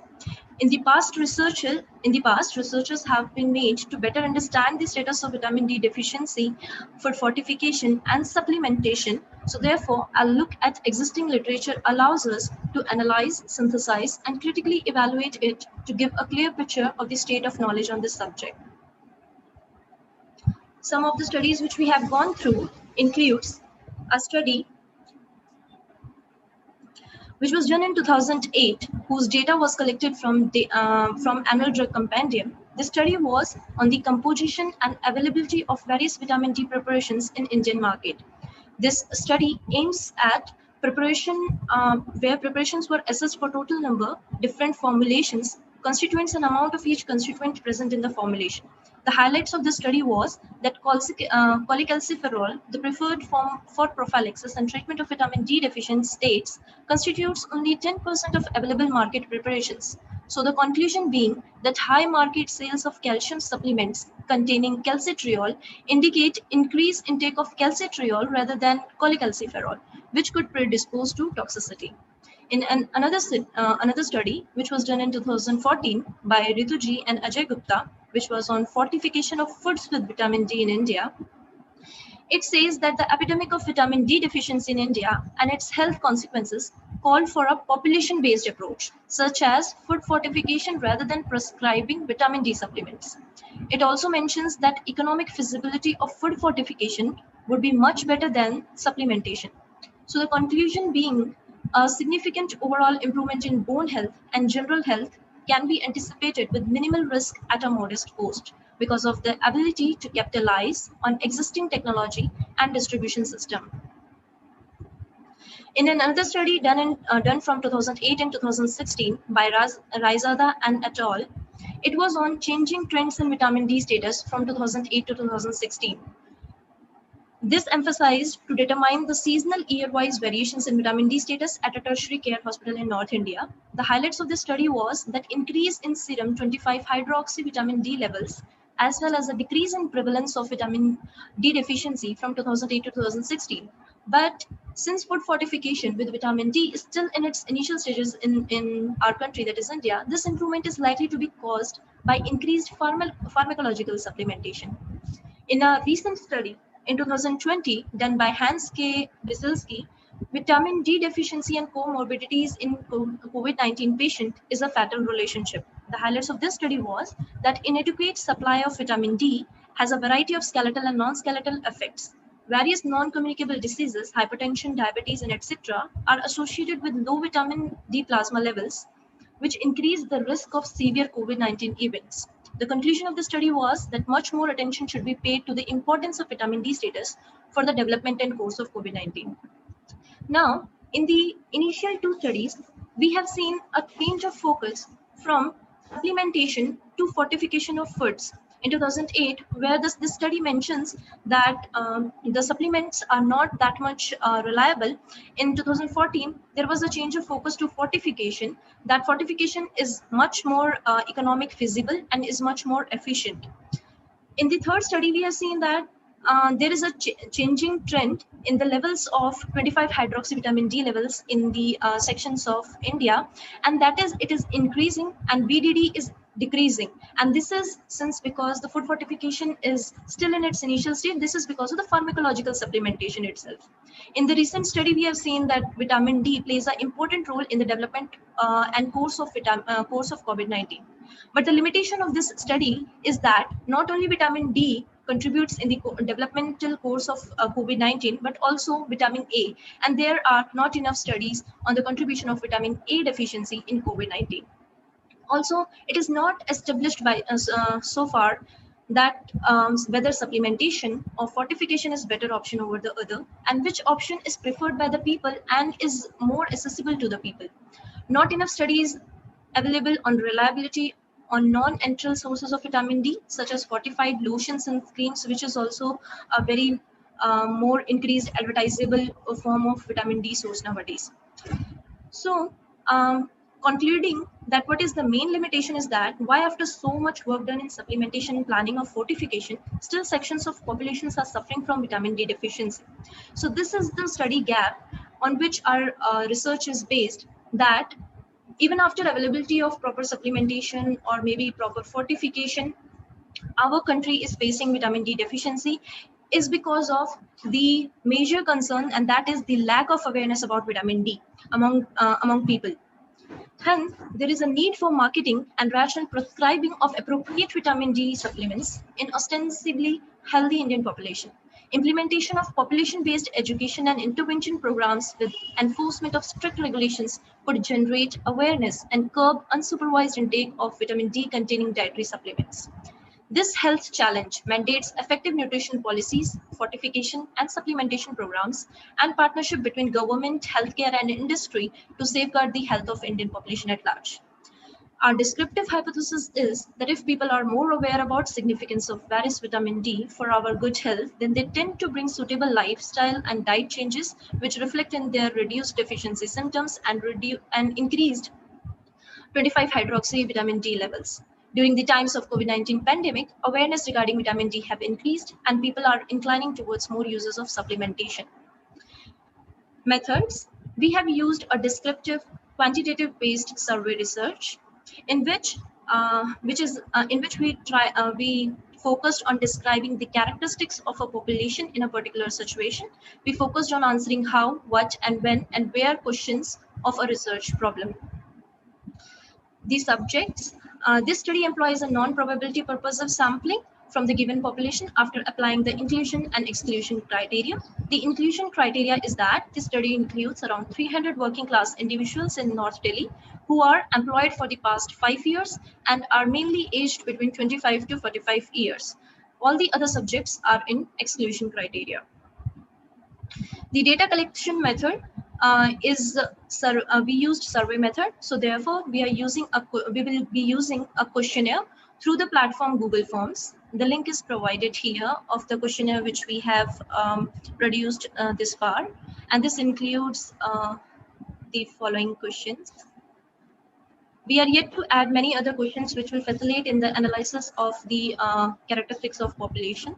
In the past, researchers have been made to better understand the status of vitamin D deficiency for fortification and supplementation. So therefore, a look at existing literature allows us to analyze, synthesize, and critically evaluate it to give a clear picture of the state of knowledge on this subject. Some of the studies which we have gone through includes a study which was done in 2008, whose data was collected from Annual Drug Compendium. The study was on the composition and availability of various vitamin D preparations in Indian market. This study aims at preparation where preparations were assessed for total number, different formulations, constituents and amount of each constituent present in the formulation. The highlights of the study was that cholecalciferol, the preferred form for prophylaxis and treatment of vitamin D deficient states, constitutes only 10% of available market preparations. So the conclusion being that high market sales of calcium supplements containing calcitriol indicate increased intake of calcitriol rather than cholecalciferol, which could predispose to toxicity. In another study, which was done in 2014 by Rituji and Ajay Gupta, which was on fortification of foods with vitamin D in India, it says that the epidemic of vitamin D deficiency in India and its health consequences call for a population-based approach, such as food fortification rather than prescribing vitamin D supplements. It also mentions that economic feasibility of food fortification would be much better than supplementation. So the conclusion being a significant overall improvement in bone health and general health can be anticipated with minimal risk at a modest cost because of the ability to capitalize on existing technology and distribution system. In another study done from 2008 and 2016 by Raizada and et al., it was on changing trends in vitamin D status from 2008 to 2016. This emphasized to determine the seasonal year-wise variations in vitamin D status at a tertiary care hospital in North India. The highlights of this study was that increase in serum 25-hydroxy vitamin D levels, as well as a decrease in prevalence of vitamin D deficiency from 2008 to 2016. But since food fortification with vitamin D is still in its initial stages in our country, that is India, this improvement is likely to be caused by increased pharmacological supplementation. In a recent study in 2020 done by Hans K. Biselski, vitamin D deficiency and comorbidities in COVID-19 patient is a fatal relationship. The highlights of this study was that inadequate supply of vitamin D has a variety of skeletal and non-skeletal effects. Various non-communicable diseases, hypertension, diabetes, and etc. are associated with low vitamin D plasma levels, which increase the risk of severe COVID-19 events. The conclusion of the study was that much more attention should be paid to the importance of vitamin D status for the development and course of COVID-19. Now, in the initial two studies, we have seen a change of focus from supplementation to fortification of foods. In 2008, where this study mentions that the supplements are not that much reliable, in 2014, there was a change of focus to fortification. That fortification is much more economic feasible and is much more efficient. In the third study, we have seen that there is a changing trend in the levels of 25-hydroxyvitamin D levels in the sections of India, and that is, it is increasing and VDD is decreasing. And this is because the food fortification is still in its initial state. This is because of the pharmacological supplementation itself. In the recent study, we have seen that vitamin D plays an important role in the development and course of COVID-19. But the limitation of this study is that not only vitamin D contributes in the developmental course of COVID-19, but also vitamin A. And there are not enough studies on the contribution of vitamin A deficiency in COVID-19. Also, it is not established by so far that whether supplementation or fortification is better option over the other, and which option is preferred by the people and is more accessible to the people. Not enough studies available on reliability on non-enteral sources of vitamin D, such as fortified lotions and creams, which is also a very more increased advertisable form of vitamin D source nowadays. So, concluding that what is the main limitation is that why after so much work done in supplementation, planning, or fortification, still sections of populations are suffering from vitamin D deficiency. So this is the study gap on which our research is based, that even after availability of proper supplementation or maybe proper fortification, our country is facing vitamin D deficiency is because of the major concern, and that is the lack of awareness about vitamin D among people. Hence, there is a need for marketing and rational prescribing of appropriate vitamin D supplements in ostensibly healthy Indian population. Implementation of population-based education and intervention programs with enforcement of strict regulations could generate awareness and curb unsupervised intake of vitamin D containing dietary supplements. This health challenge mandates effective nutrition policies, fortification and supplementation programs, and partnership between government, healthcare, and industry to safeguard the health of Indian population at large. Our descriptive hypothesis is that if people are more aware about significance of various vitamin D for our good health, then they tend to bring suitable lifestyle and diet changes which reflect in their reduced deficiency symptoms and increased 25-hydroxy vitamin D levels. During the times of COVID-19 pandemic, awareness regarding vitamin D have increased and people are inclining towards more uses of supplementation. Methods: we have used a descriptive quantitative based survey research in which we focused on describing the characteristics of a population in a particular situation. We focused on answering how, what, and when and where questions of a research problem. The subjects. This study employs a non-probability purposive sampling from the given population after applying the inclusion and exclusion criteria. The inclusion criteria is that the study includes around 300 working class individuals in North Delhi who are employed for the past 5 years and are mainly aged between 25 to 45 years. All the other subjects are in exclusion criteria. The data collection method we used survey method, so therefore we will be using a questionnaire through the platform Google Forms. The link is provided here of the questionnaire which we have produced this far, and this includes the following questions. We are yet to add many other questions which will facilitate in the analysis of the characteristics of population,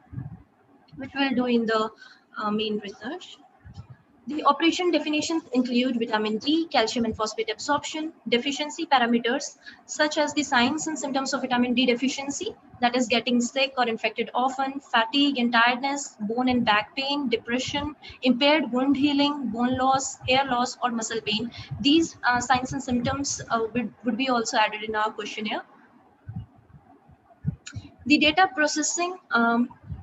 which we'll do in the main research. The operation definitions include vitamin D, calcium and phosphate absorption, deficiency parameters such as the signs and symptoms of vitamin D deficiency, that is getting sick or infected often, fatigue and tiredness, bone and back pain, depression, impaired wound healing, bone loss, hair loss or muscle pain. These signs and symptoms would be also added in our questionnaire. The data processing,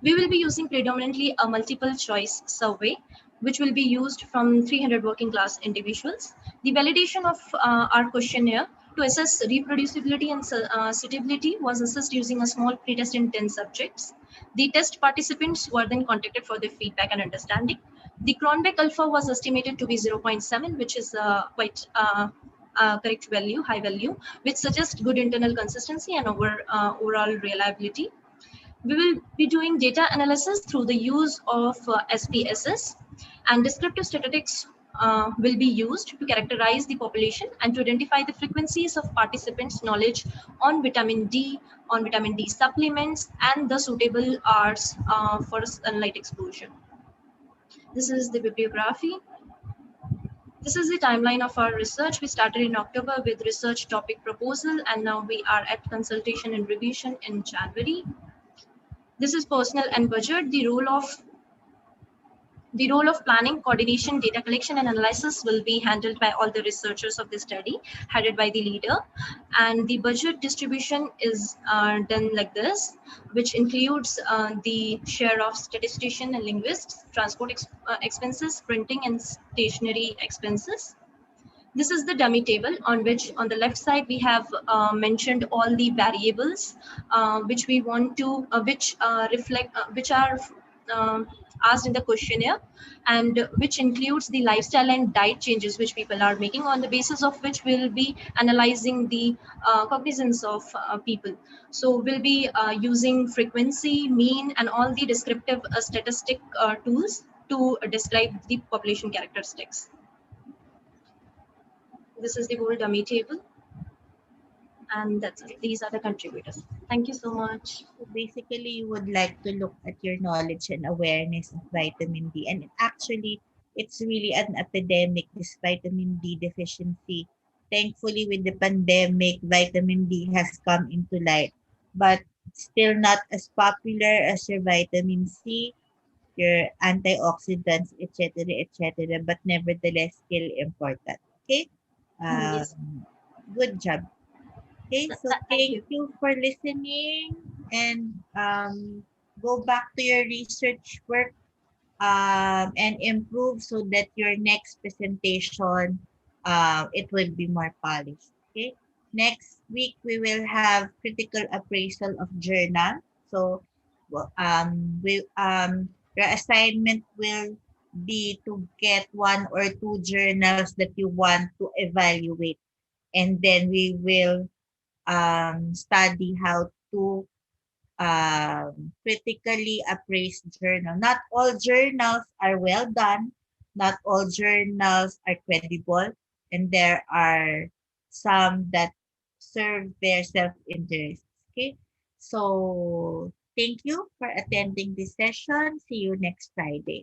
we will be using predominantly a multiple choice survey, which will be used from 300 working class individuals. The validation of our questionnaire to assess reproducibility and suitability was assessed using a small pretest in 10 subjects. The test participants were then contacted for their feedback and understanding. The Cronbach alpha was estimated to be 0.7, which is quite correct value, high value, which suggests good internal consistency and overall reliability. We will be doing data analysis through the use of SPSS, and descriptive statistics will be used to characterize the population and to identify the frequencies of participants' knowledge on vitamin D supplements, and the suitable hours for sunlight exposure. This is the bibliography. This is the timeline of our research. We started in October with research topic proposal, and now we are at consultation and revision in January. This is personnel and budget. The role of planning, coordination, data collection, and analysis will be handled by all the researchers of the study, headed by the leader. And the budget distribution is done like this, which includes the share of statistician and linguists, transport expenses, printing and stationery expenses. This is the dummy table on which on the left side we have mentioned all the variables which we want to, which are asked in the questionnaire, and which includes the lifestyle and diet changes which people are making, on the basis of which we'll be analyzing the cognizance of people. So we'll be using frequency, mean, and all the descriptive statistic tools to describe the population characteristics. This is the whole dummy table, and that's it. These are the contributors. Thank you so much. So basically, you would like to look at your knowledge and awareness of vitamin D. And actually, it's really an epidemic, this vitamin D deficiency. Thankfully, with the pandemic, vitamin D has come into light, but still not as popular as your vitamin C, your antioxidants, etc., etc. But nevertheless, still important. Okay. Yes. Good job. Okay, so Thank thank you. you for listening, and go back to your research work and improve so that your next presentation it will be more polished. Okay. Next week we will have critical appraisal of journal. So your assignment will be to get one or two journals that you want to evaluate, and then we will study how to critically appraise journal. Not all journals are well done. Not all journals are credible. And there are some that serve their self-interest. Okay. So thank you for attending this session. See you next Friday.